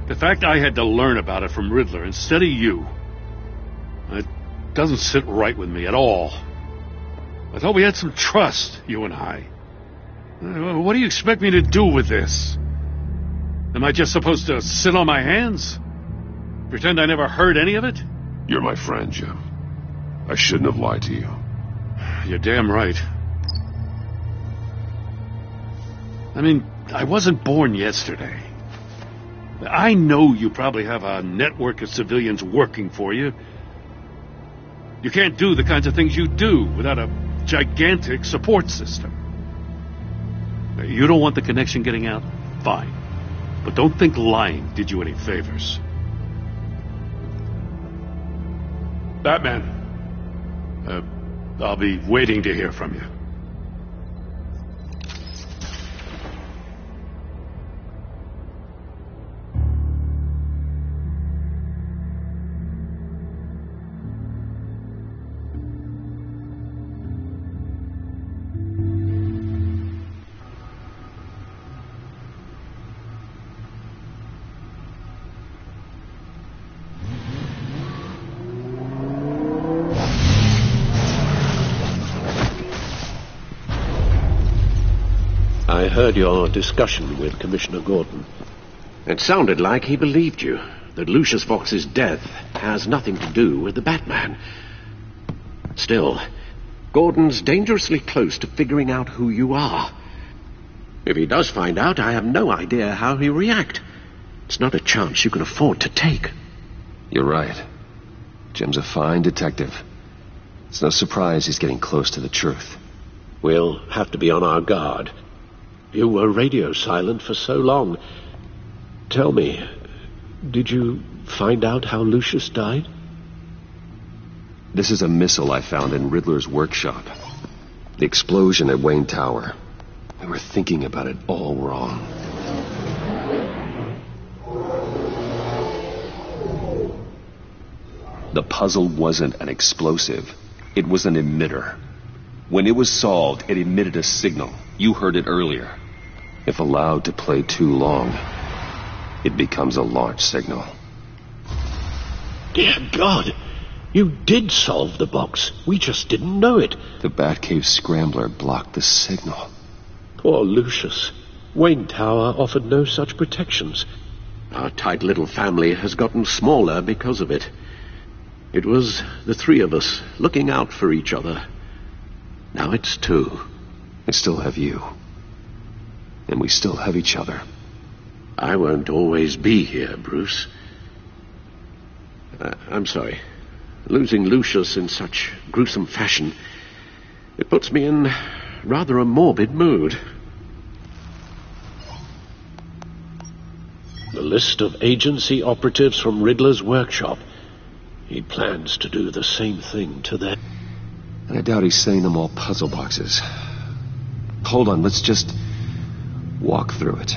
the fact I had to learn about it from Riddler instead of you, it doesn't sit right with me at all. I thought we had some trust, you and I. What do you expect me to do with this? Am I just supposed to sit on my hands? Pretend I never heard any of it? You're my friend, Jim. I shouldn't have lied to you. You're damn right. I mean, I wasn't born yesterday. I know you probably have a network of civilians working for you. You can't do the kinds of things you do without a gigantic support system. You don't want the connection getting out? Fine. But don't think lying did you any favors. Batman, I'll be waiting to hear from you. I heard your discussion with Commissioner Gordon. It sounded like he believed you, that Lucius Fox's death has nothing to do with the Batman. Still, Gordon's dangerously close to figuring out who you are. If he does find out, I have no idea how he'll react. It's not a chance you can afford to take. You're right. Jim's a fine detective. It's no surprise he's getting close to the truth. We'll have to be on our guard. You were radio silent for so long. Tell me, did you find out how Lucius died? This is a missile I found in Riddler's workshop. The explosion at Wayne Tower. We were thinking about it all wrong. The puzzle wasn't an explosive. It was an emitter. When it was solved, it emitted a signal. You heard it earlier. If allowed to play too long, it becomes a launch signal. Dear God! You did solve the box. We just didn't know it. The Batcave scrambler blocked the signal. Poor Lucius. Wayne Tower offered no such protections. Our tight little family has gotten smaller because of it. It was the three of us looking out for each other. Now it's two. I still have you. And we still have each other. I won't always be here, Bruce. I'm sorry. Losing Lucius in such gruesome fashion, it puts me in rather a morbid mood. The list of agency operatives from Riddler's workshop. He plans to do the same thing to them. And I doubt he's sending them all puzzle boxes. Hold on, let's just walk through it.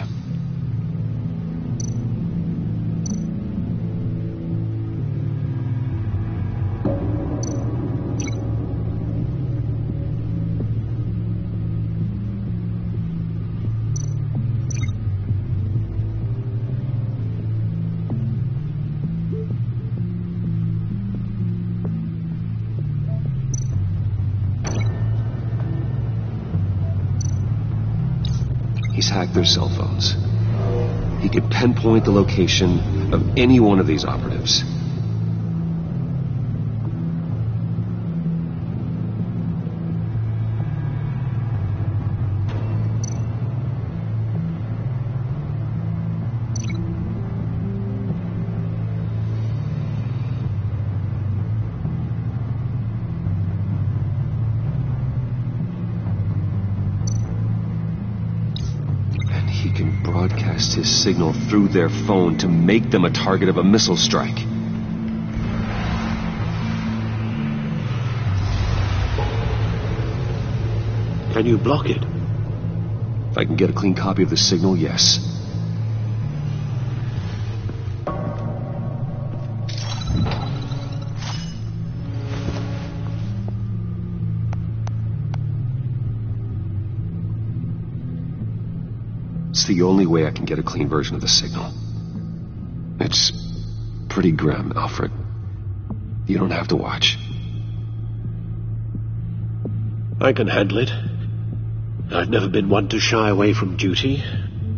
He's hacked their cell phones. He could pinpoint the location of any one of these operatives. Broadcast his signal through their phone to make them a target of a missile strike. Can you block it? If I can get a clean copy of the signal, yes. It's the only way I can get a clean version of the signal. It's pretty grim, Alfred. You don't have to watch. I can handle it. I've never been one to shy away from duty.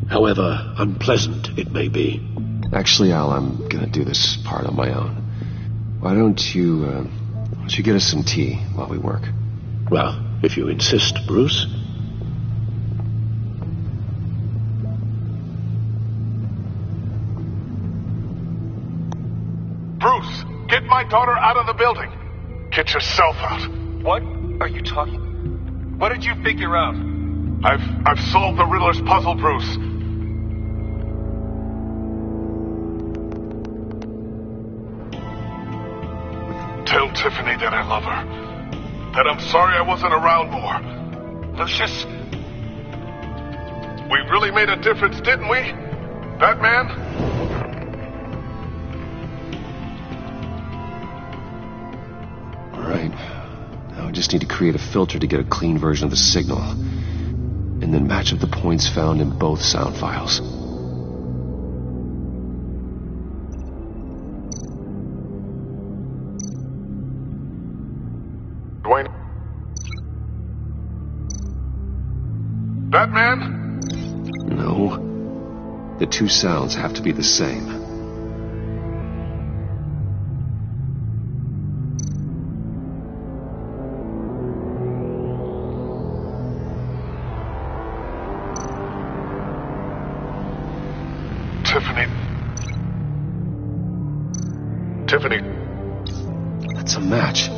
however unpleasant it may be. Actually, Al, I'm gonna do this part on my own. Why don't you get us some tea while we work? Well, if you insist, Bruce. Bruce, get my daughter out of the building. Get yourself out. What are you talking? What did you figure out? I've solved the Riddler's puzzle, Bruce. Tell Tiffany that I love her. That I'm sorry I wasn't around more. Lucius, we really made a difference, didn't we? Batman? Alright. Now I just need to create a filter to get a clean version of the signal. And then match up the points found in both sound files. Dwayne? Batman? No. The two sounds have to be the same. Tiffany. That's a match.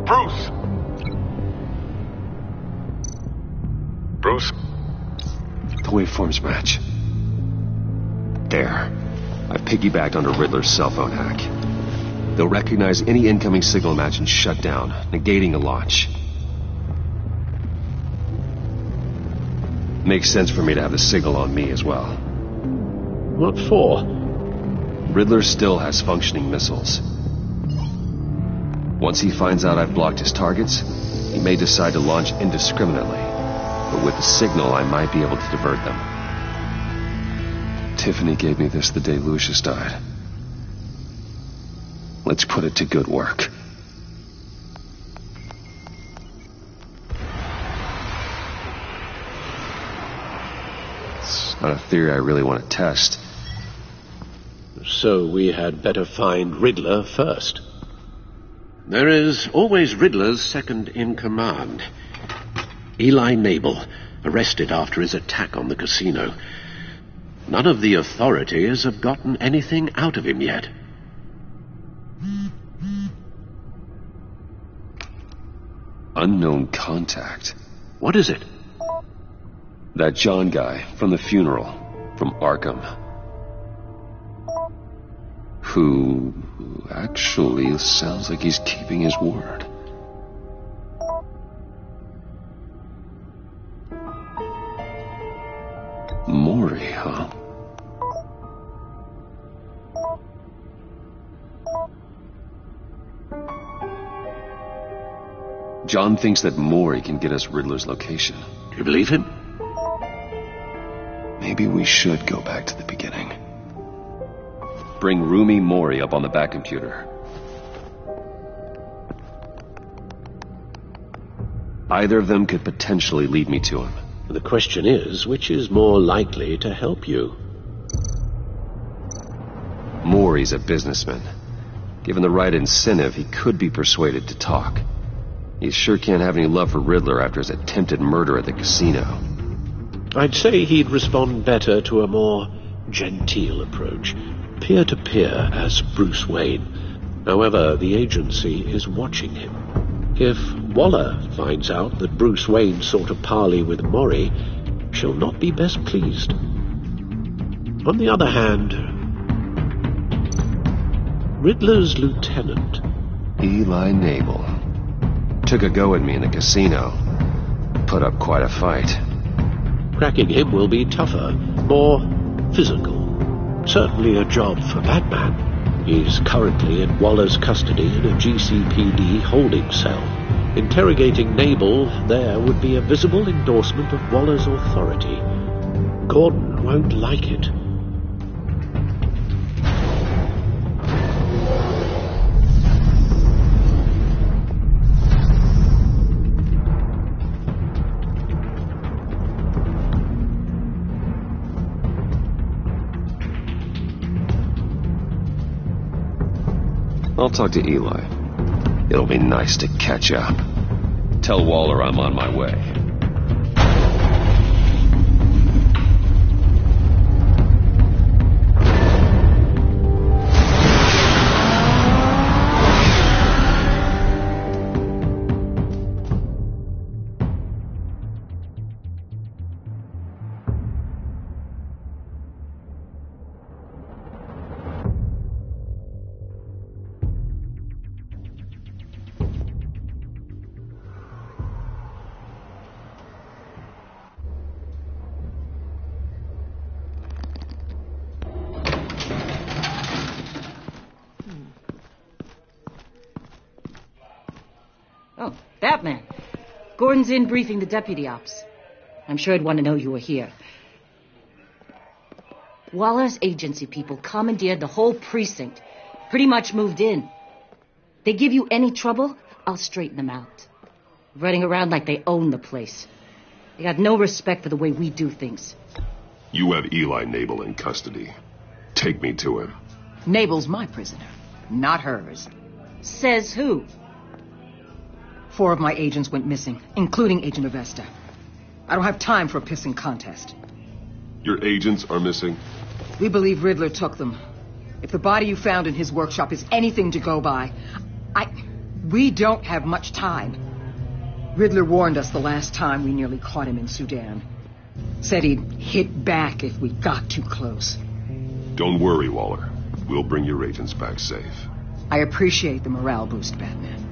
Bruce. Bruce. The waveforms match. There. I've piggybacked onto Riddler's cell phone hack. They'll recognize any incoming signal match and shut down, negating a launch. Makes sense for me to have the signal on me as well. What for? Riddler still has functioning missiles. Once he finds out I've blocked his targets, he may decide to launch indiscriminately. But with the signal, I might be able to divert them. Tiffany gave me this the day Lucius died. Let's put it to good work. It's not a theory I really want to test. So we had better find Riddler first. There is always Riddler's second-in-command. Eli Nabel, arrested after his attack on the casino. None of the authorities have gotten anything out of him yet. Unknown contact. What is it? That John guy from the funeral, from Arkham. Who actually sounds like he's keeping his word. Maury, huh? John thinks that Maury can get us Riddler's location. Do you believe him? Maybe we should go back to the beginning. Bring Roomy Maury up on the back computer. Either of them could potentially lead me to him. The question is, which is more likely to help you? Maury's a businessman. Given the right incentive, he could be persuaded to talk. He sure can't have any love for Riddler after his attempted murder at the casino. I'd say he'd respond better to a more genteel approach. Peer-to-peer as Bruce Wayne. However, the agency is watching him. If Waller finds out that Bruce Wayne sought a parley with Maury, she'll not be best pleased. On the other hand, Riddler's lieutenant, Eli Nabel, took a go at me in the casino. Put up quite a fight. Cracking him will be tougher, more physical. Certainly a job for Batman. He's currently in Waller's custody in a GCPD holding cell. Interrogating Nabel there would be a visible endorsement of Waller's authority. Gordon won't like it. I'll talk to Eli. It'll be nice to catch up. Tell Waller I'm on my way. Oh, Batman. Gordon's in briefing the deputy ops. I'm sure he'd want to know you were here. Waller's agency people commandeered the whole precinct. Pretty much moved in. They give you any trouble, I'll straighten them out. Running around like they own the place. They got no respect for the way we do things. You have Eli Nabel in custody. Take me to him. Nabel's my prisoner, not hers. Says who? 4 of my agents went missing, including Agent Avesta. I don't have time for a pissing contest. Your agents are missing? We believe Riddler took them. If the body you found in his workshop is anything to go by, we don't have much time. Riddler warned us the last time we nearly caught him in Sudan. Said he'd hit back if we got too close. Don't worry, Waller. We'll bring your agents back safe. I appreciate the morale boost, Batman.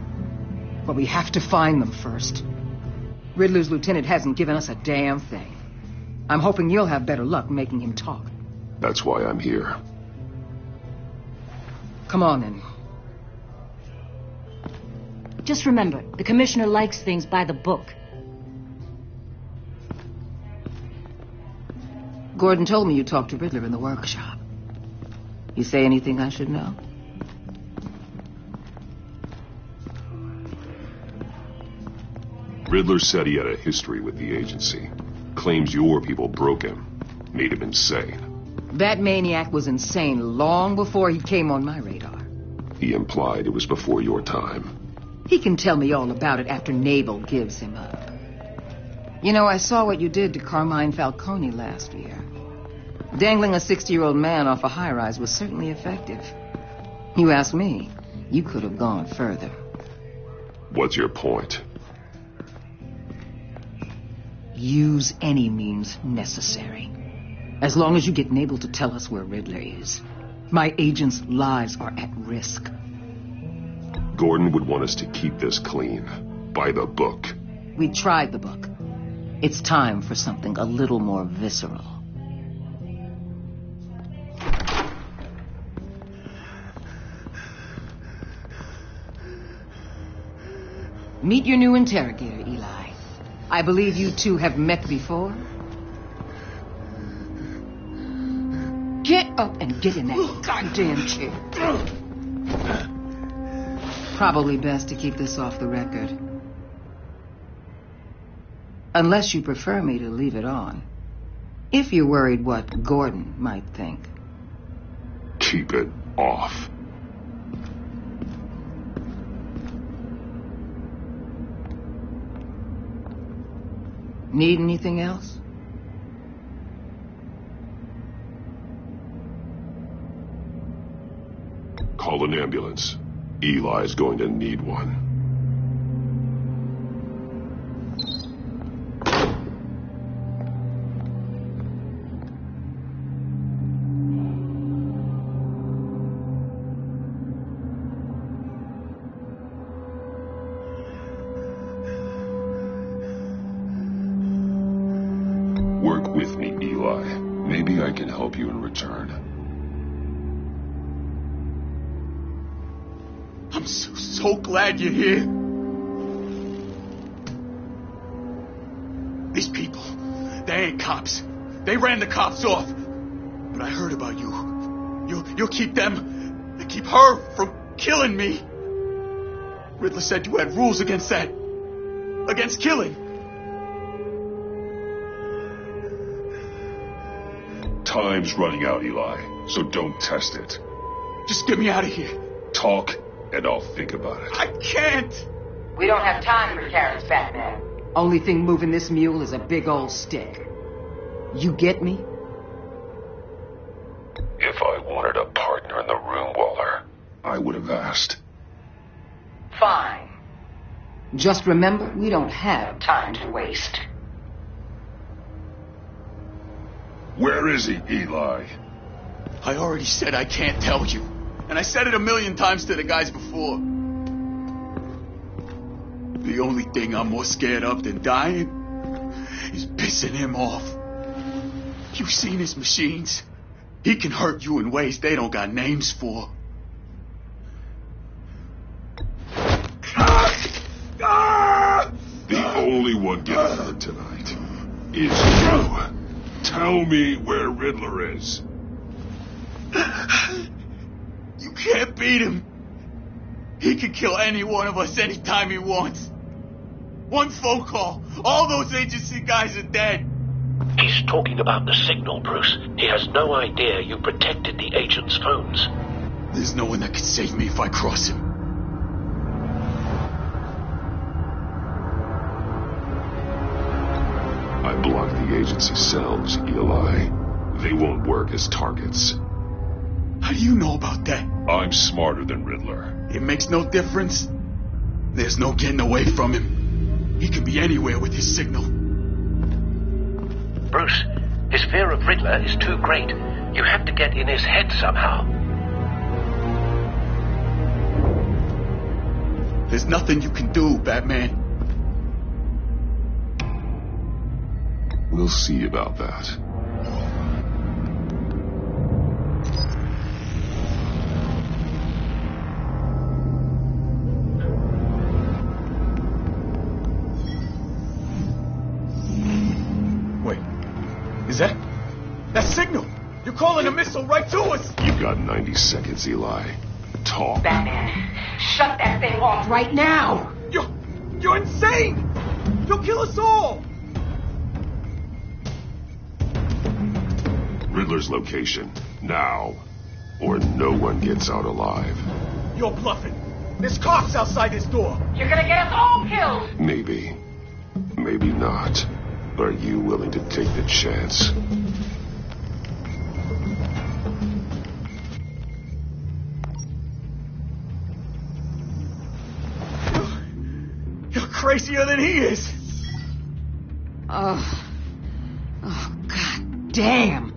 But we have to find them first. Riddler's lieutenant hasn't given us a damn thing. I'm hoping you'll have better luck making him talk. That's why I'm here. Come on, then. Just remember, the commissioner likes things by the book. Gordon told me you talked to Riddler in the workshop. You say anything I should know? Riddler said he had a history with the agency. Claims your people broke him. Made him insane. That maniac was insane long before he came on my radar. He implied it was before your time. He can tell me all about it after Nabel gives him up. You know, I saw what you did to Carmine Falcone last year. Dangling a 60-year-old man off a high-rise was certainly effective. You ask me, you could have gone further. What's your point? Use any means necessary. As long as you get Nabel to tell us where Riddler is. My agents' lives are at risk. Gordon would want us to keep this clean. By the book. We tried the book. It's time for something a little more visceral. Meet your new interrogator, Eli. I believe you two have met before. Get up and get in that goddamn chair. Probably best to keep this off the record. Unless you prefer me to leave it on. If you're worried what Gordon might think. Keep it off. Need anything else? Call an ambulance. Eli's going to need one. Work with me, Eli. Maybe I can help you in return. I'm so glad you're here. These people, they ain't cops. They ran the cops off. But I heard about you. You'll keep them, keep her from killing me. Riddler said you had rules against that. Against killing. Time's running out, Eli, so don't test it. Just get me out of here. Talk, and I'll think about it. I can't! We don't have time for carrots, Batman. Only thing moving this mule is a big old stick. You get me? If I wanted a partner in the room, Waller, I would have asked. Fine. Just remember, we don't have time to waste. Where is he, Eli? I already said I can't tell you. And I said it 1,000,000 times to the guys before. The only thing I'm more scared of than dying is pissing him off. You've seen his machines. He can hurt you in ways they don't got names for. The only one getting hurt tonight is you. Tell me where Riddler is. You can't beat him. He can kill any one of us anytime he wants. One phone call, all those agency guys are dead. He's talking about the signal, Bruce. He has no idea you protected the agent's phones. There's no one that can save me if I cross him. I blocked the agency cells, Eli. They won't work as targets. How do you know about that? I'm smarter than Riddler. It makes no difference. There's no getting away from him. He can be anywhere with his signal. Bruce, his fear of Riddler is too great. You have to get in his head somehow. There's nothing you can do, Batman. We'll see about that. That signal! You're calling a missile right to us! You got 90 seconds, Eli. Talk. Batman, shut that thing off right now! You're insane! You'll kill us all! Riddler's location, now. Or no one gets out alive. You're bluffing. There's cops outside this door. You're gonna get us all killed! Maybe. Maybe not. Are you willing to take the chance? You're crazier than he is. Oh, God damn.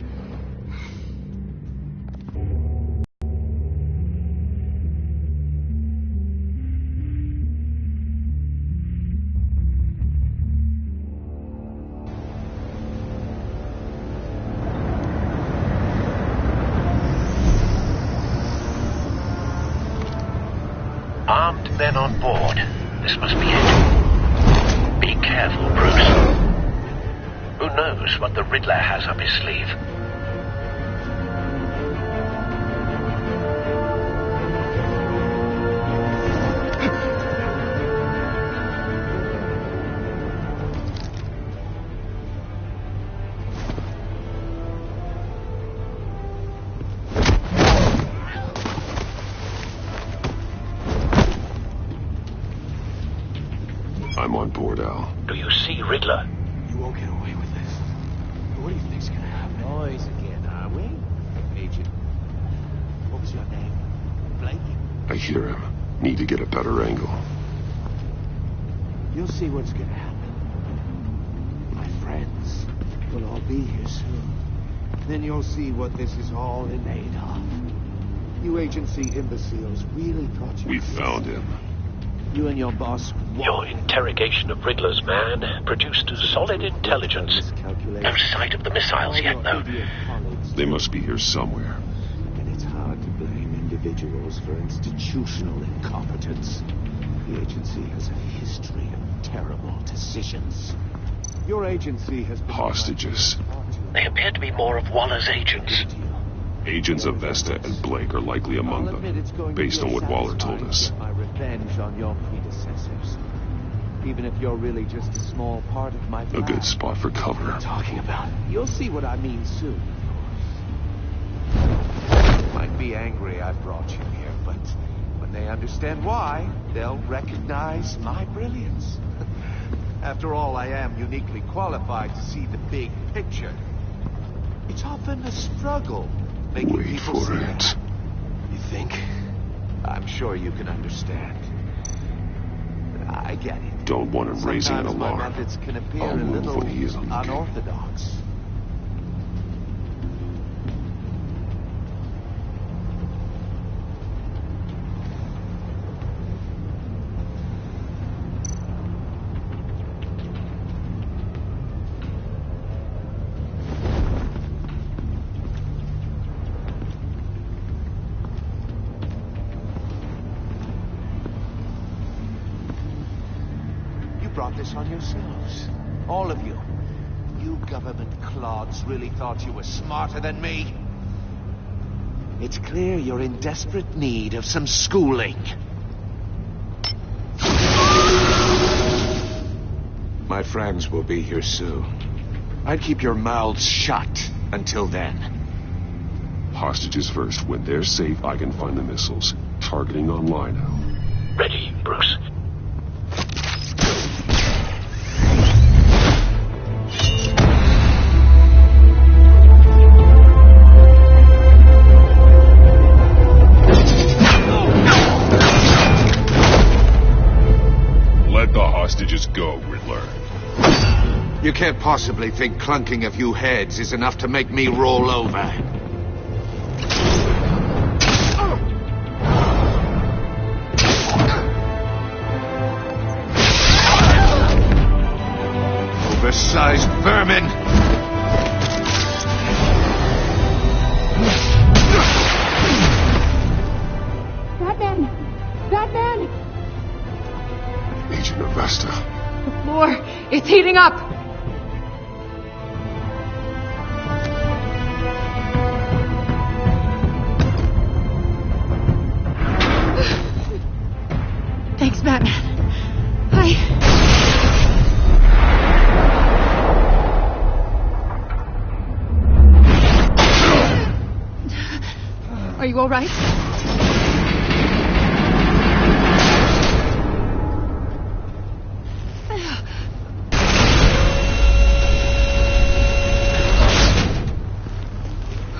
Armed men on board. This must be it. Be careful, Bruce. Who knows what the Riddler has up his sleeve? I'm on board, Al. Do you see Riddler? You won't get away with this. What do you think's gonna happen? Noise again, are we? Agent. What was your name? Blake? I hear him. Need to get a better angle. You'll see what's gonna happen. My friends will all be here soon. Then you'll see what this is all in aid of. You agency imbeciles really thought you... We found him. You and your boss... Your interrogation of Riddler's man produced solid intelligence. No sight of the missiles yet, though. They must be here somewhere. And it's hard to blame individuals for institutional incompetence. The agency has a history of terrible decisions. Your agency has been... Hostages. They appear to be more of Waller's agents. Agents of Vesta and Blake are likely among them, based on what Waller told us. My revenge on your predecessors. Even if you're really just a small part of my plan. A good spot for cover. What are you talking about? You'll see what I mean soon, of course. You might be angry I brought you here, but when they understand why, they'll recognize my brilliance. After all, I am uniquely qualified to see the big picture. It's often a struggle making people see that. You think? I'm sure you can understand. I get it. Don't want him raising an Sometimes my alarm. methods can appear I'll a move little when he is on the case. unorthodox. Brought this on yourselves. All of you. You government clods really thought you were smarter than me. It's clear you're in desperate need of some schooling. My friends will be here soon. I'd keep your mouths shut until then. Hostages first. When they're safe, I can find the missiles. Targeting online now. Ready, Bruce. Hostages go, Riddler. You can't possibly think clunking a few heads is enough to make me roll over. Oversized vermin! Batman! Batman! Agent of Vesta. The floor, it's heating up! Thanks, Batman. Are you all right?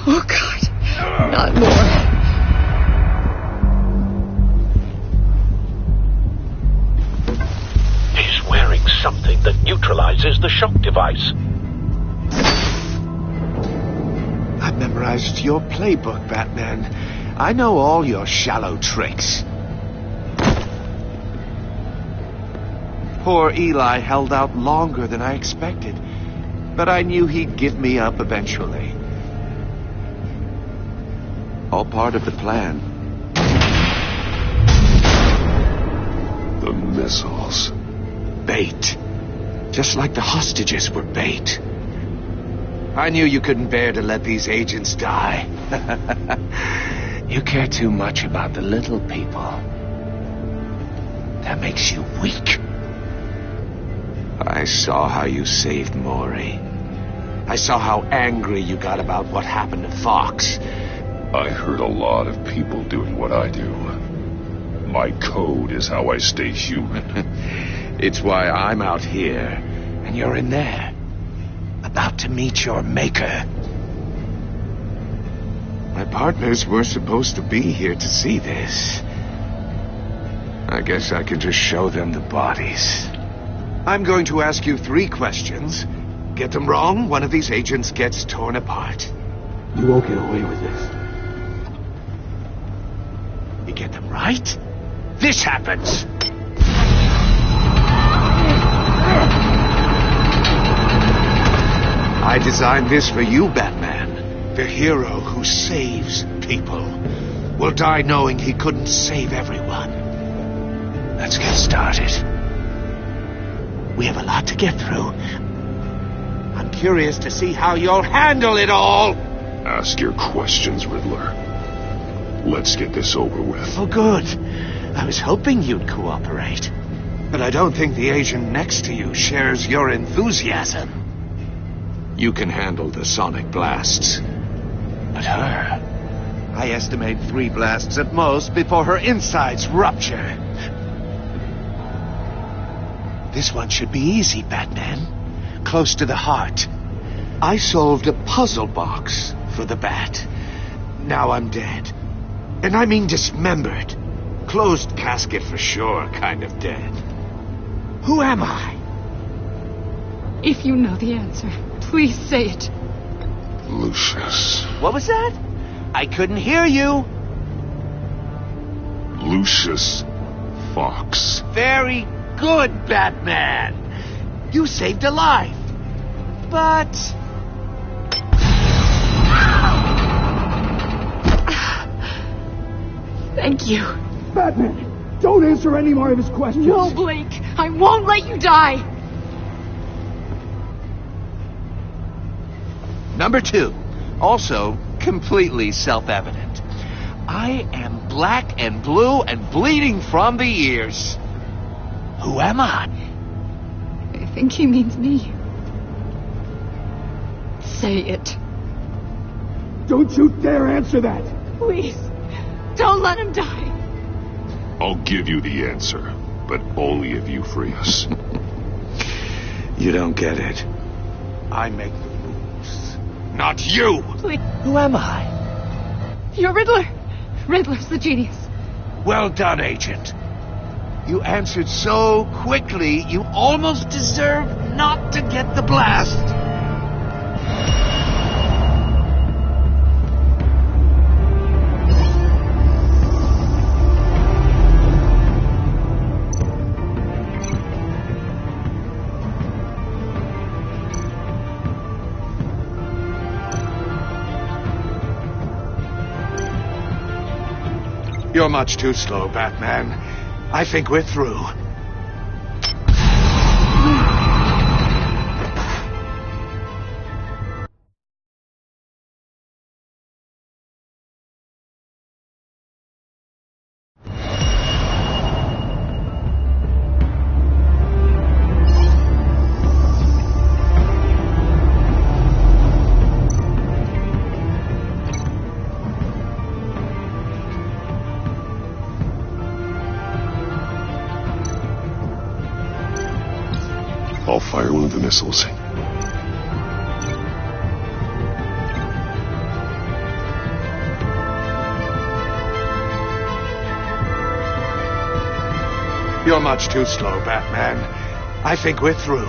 Oh, God. Not more. He's wearing something that neutralizes the shock device. I've memorized your playbook, Batman. I know all your shallow tricks. Poor Eli held out longer than I expected, but I knew he'd give me up eventually. All part of the plan. The missiles. Bait. Just like the hostages were bait. I knew you couldn't bear to let these agents die. You care too much about the little people. That makes you weak. I saw how you saved Maury. I saw how angry you got about what happened to Fox. I hurt a lot of people doing what I do. My code is how I stay human. It's why I'm out here, and you're in there. About to meet your maker. My partners were supposed to be here to see this. I guess I can just show them the bodies. I'm going to ask you 3 questions. Get them wrong, one of these agents gets torn apart. You won't get away with this. You get them right, this happens. I designed this for you, Batman. The hero who saves people will die knowing he couldn't save everyone. Let's get started. We have a lot to get through. I'm curious to see how you'll handle it all. Ask your questions, Riddler. Let's get this over with. Oh, good. I was hoping you'd cooperate. But I don't think the agent next to you shares your enthusiasm. You can handle the sonic blasts. But her... I estimate 3 blasts at most before her insides rupture. This one should be easy, Batman. Close to the heart. I solved a puzzle box for the Bat. Now I'm dead. And I mean dismembered. Closed casket for sure, kind of dead. Who am I? If you know the answer, please say it. Lucius. What was that? I couldn't hear you. Lucius Fox. Very good, Batman. You saved a life. But... Thank you. Batman, don't answer any more of his questions. No, Blake. I won't let you die. Number 2. Also completely self-evident. I am black and blue and bleeding from the ears. Who am I? I think he means me. Say it. Don't you dare answer that. Please. Don't let him die. I'll give you the answer, but only if you free us. You don't get it. I make the rules, not you. Please. Who am I? You're Riddler. Riddler's the genius. Well done, Agent. You answered so quickly, you almost deserve not to get the blast. You're much too slow, Batman. I think we're through. I'll fire one of the missiles. You're much too slow, Batman. I think we're through.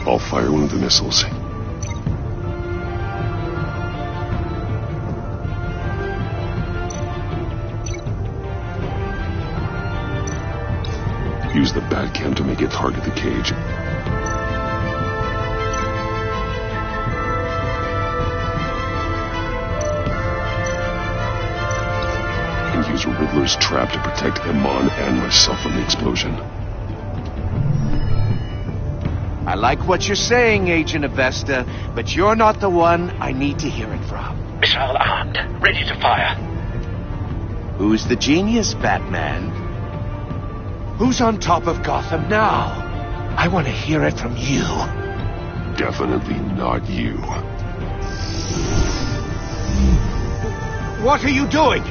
I'll fire one of the missiles. Use the Batcam to make it target the cage. And use Riddler's trap to protect Iman and myself from the explosion. I like what you're saying, Agent Avesta, but you're not the one I need to hear it from. Missile armed, ready to fire. Who's the genius, Batman? Who's on top of Gotham now? I want to hear it from you. Definitely not you. What are you doing?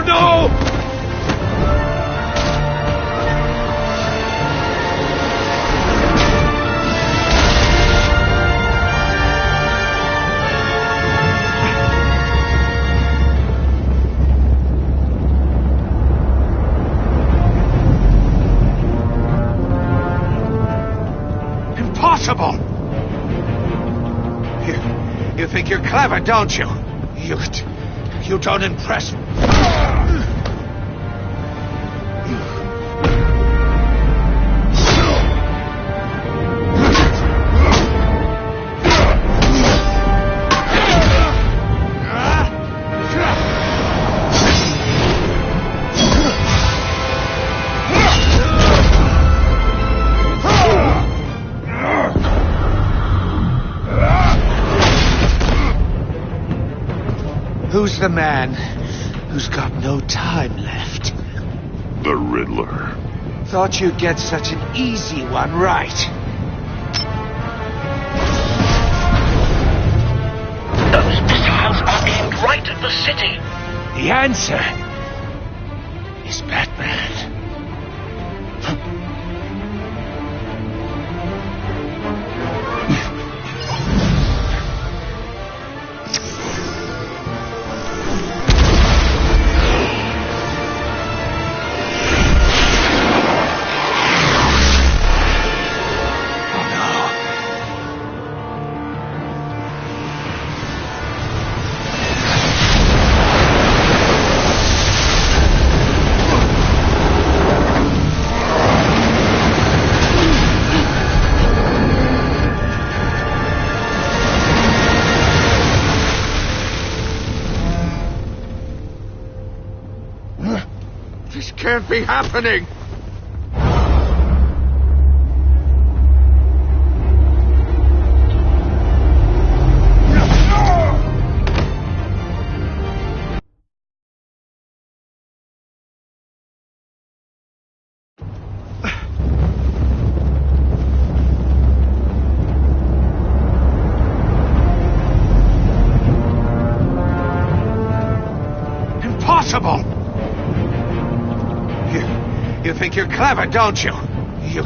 No! You think you're clever, don't you? You don't impress me. Who's the man who's got no time left? The Riddler. Thought you'd get such an easy one right. Those missiles are aimed right at the city. The answer is Batman. This can't be happening! Impossible! You think you're clever, don't you? You...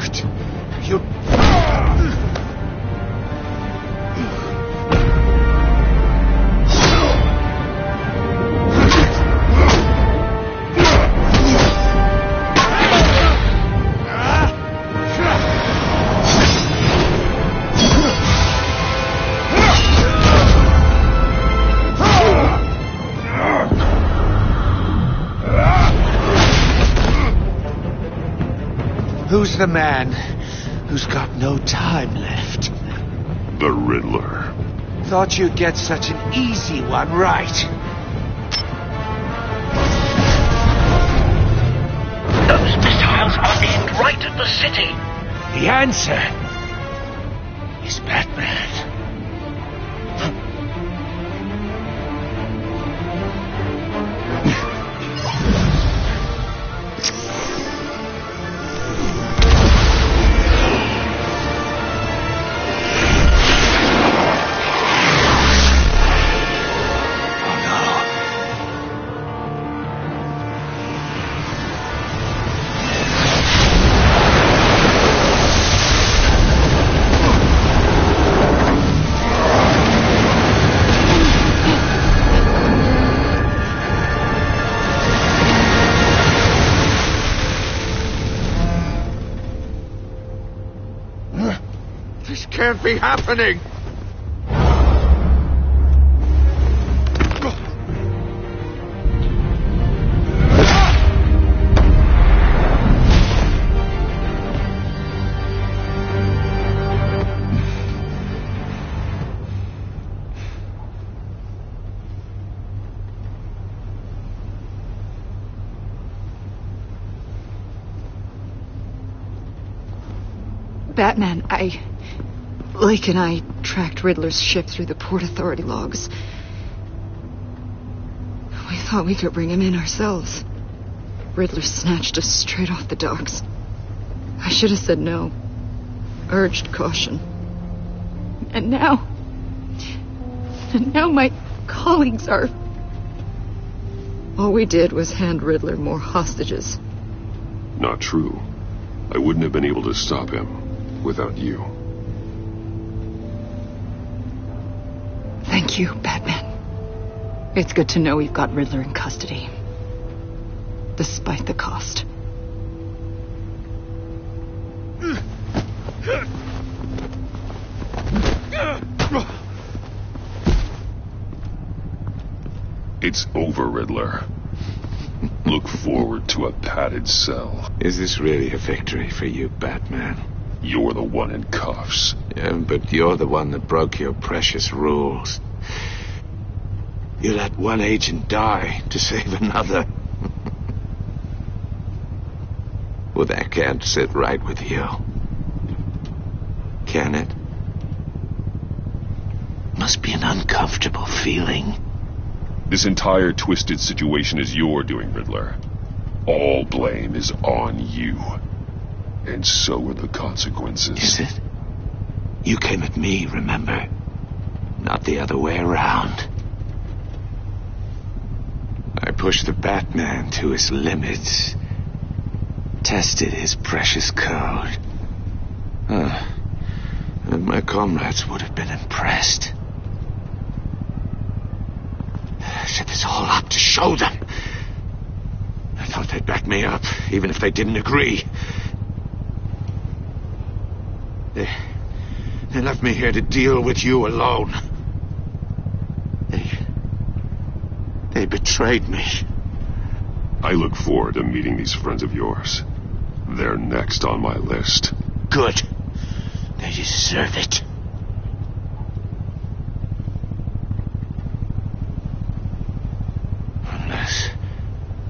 Who's the man who's got no time left? The Riddler. Thought you'd get such an easy one right. Those missiles are aimed right at the city. The answer is Batman. This can't be happening! Batman, Lake and I tracked Riddler's ship through the Port Authority logs. We thought we could bring him in ourselves. Riddler snatched us straight off the docks. I should have said no. Urged caution. And now my colleagues are... All we did was hand Riddler more hostages. Not true. I wouldn't have been able to stop him without you. Thank you, Batman. It's good to know we've got Riddler in custody. Despite the cost. It's over, Riddler. Look forward to a padded cell. Is this really a victory for you, Batman? You're the one in cuffs. Yeah, but you're the one that broke your precious rules. You let one agent die to save another. Well, that can't sit right with you. Can it? Must be an uncomfortable feeling. This entire twisted situation is your doing, Riddler. All blame is on you. And so are the consequences. Is it? You came at me, remember? Not the other way around. I pushed the Batman to his limits. Tested his precious code. And my comrades would have been impressed. I set this all up to show them. I thought they'd back me up, even if they didn't agree. They left me here to deal with you alone. They betrayed me. I look forward to meeting these friends of yours. They're next on my list. Good. They deserve it.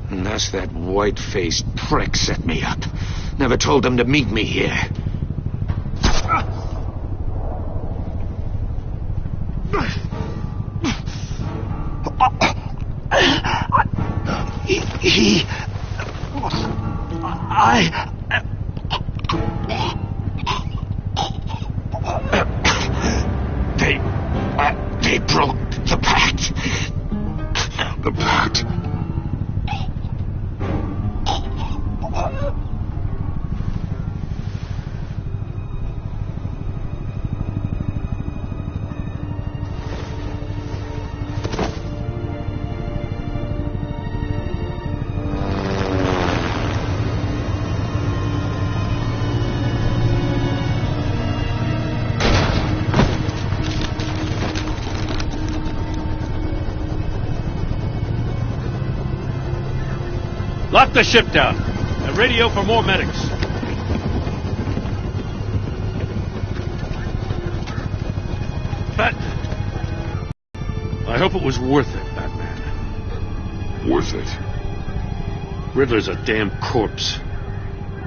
Unless that white-faced prick set me up. Never told them to meet me here. They broke the pact. The pact? Lock the ship down and radio for more medics. I hope it was worth it, Batman. Worth it? Riddler's a damn corpse.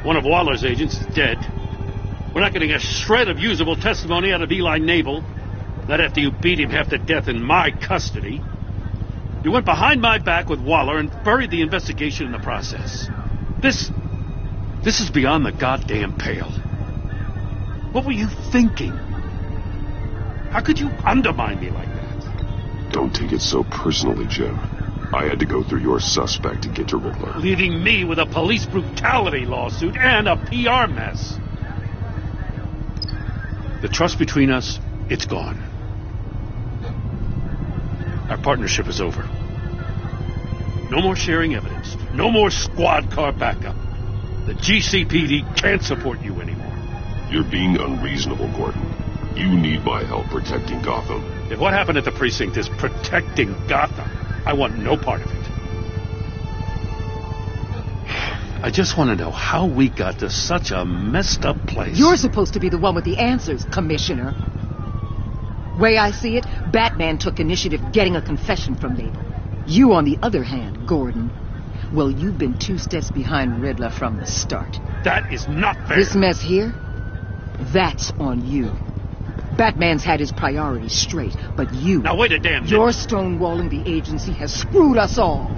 One of Waller's agents is dead. We're not getting a shred of usable testimony out of Eli Naval. Not after you beat him half to death in my custody. You went behind my back with Waller and buried the investigation in the process. This is beyond the goddamn pale. What were you thinking? How could you undermine me like that? Don't take it so personally, Jim. I had to go through your suspect to get to Riddler. Leaving me with a police brutality lawsuit and a PR mess. The trust between us, it's gone. Our partnership is over. No more sharing evidence. No more squad car backup. The GCPD can't support you anymore. You're being unreasonable, Gordon. You need my help protecting Gotham. If what happened at the precinct is protecting Gotham, I want no part of it. I just want to know how we got to such a messed up place. You're supposed to be the one with the answers, Commissioner. Way I see it, Batman took initiative getting a confession from Naval. You, on the other hand, Gordon, well, you've been 2 steps behind Riddler from the start. That is not fair. This mess here, that's on you. Batman's had his priorities straight, but you... Now wait a damn minute. Your stonewalling the agency has screwed us all.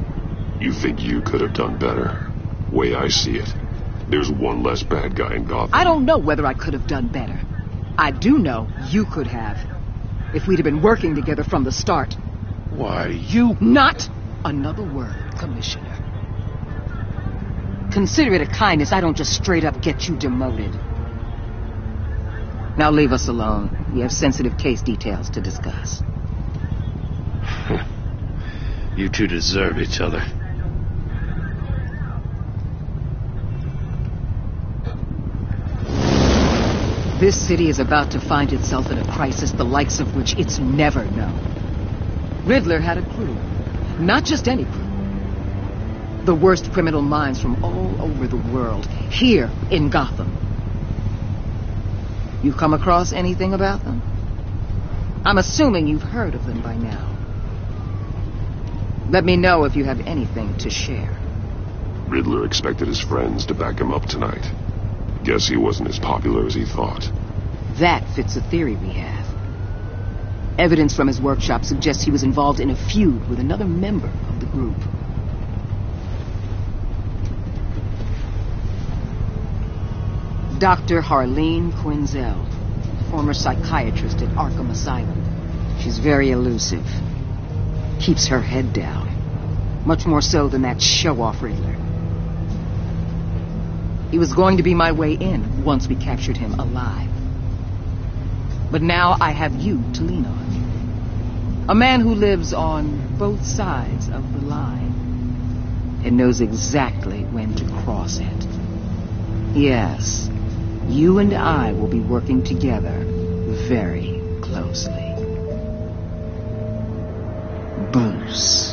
You think you could have done better? Way I see it, there's one less bad guy in Gotham. I don't know whether I could have done better. I do know you could have. If we'd have been working together from the start. Why, you... Not another word, Commissioner. Consider it a kindness I don't just straight up get you demoted. Now leave us alone. We have sensitive case details to discuss. You two deserve each other. This city is about to find itself in a crisis the likes of which it's never known. Riddler had a clue. Not just any crew. The worst criminal minds from all over the world, here in Gotham. You come across anything about them? I'm assuming you've heard of them by now. Let me know if you have anything to share. Riddler expected his friends to back him up tonight. Guess he wasn't as popular as he thought. That fits a theory we have. Evidence from his workshop suggests he was involved in a feud with another member of the group. Dr. Harleen Quinzel, former psychiatrist at Arkham Asylum. She's very elusive. Keeps her head down. Much more so than that show-off Riddler. He was going to be my way in once we captured him alive. But now I have you to lean on. A man who lives on both sides of the line and knows exactly when to cross it. Yes, you and I will be working together very closely. Bruce.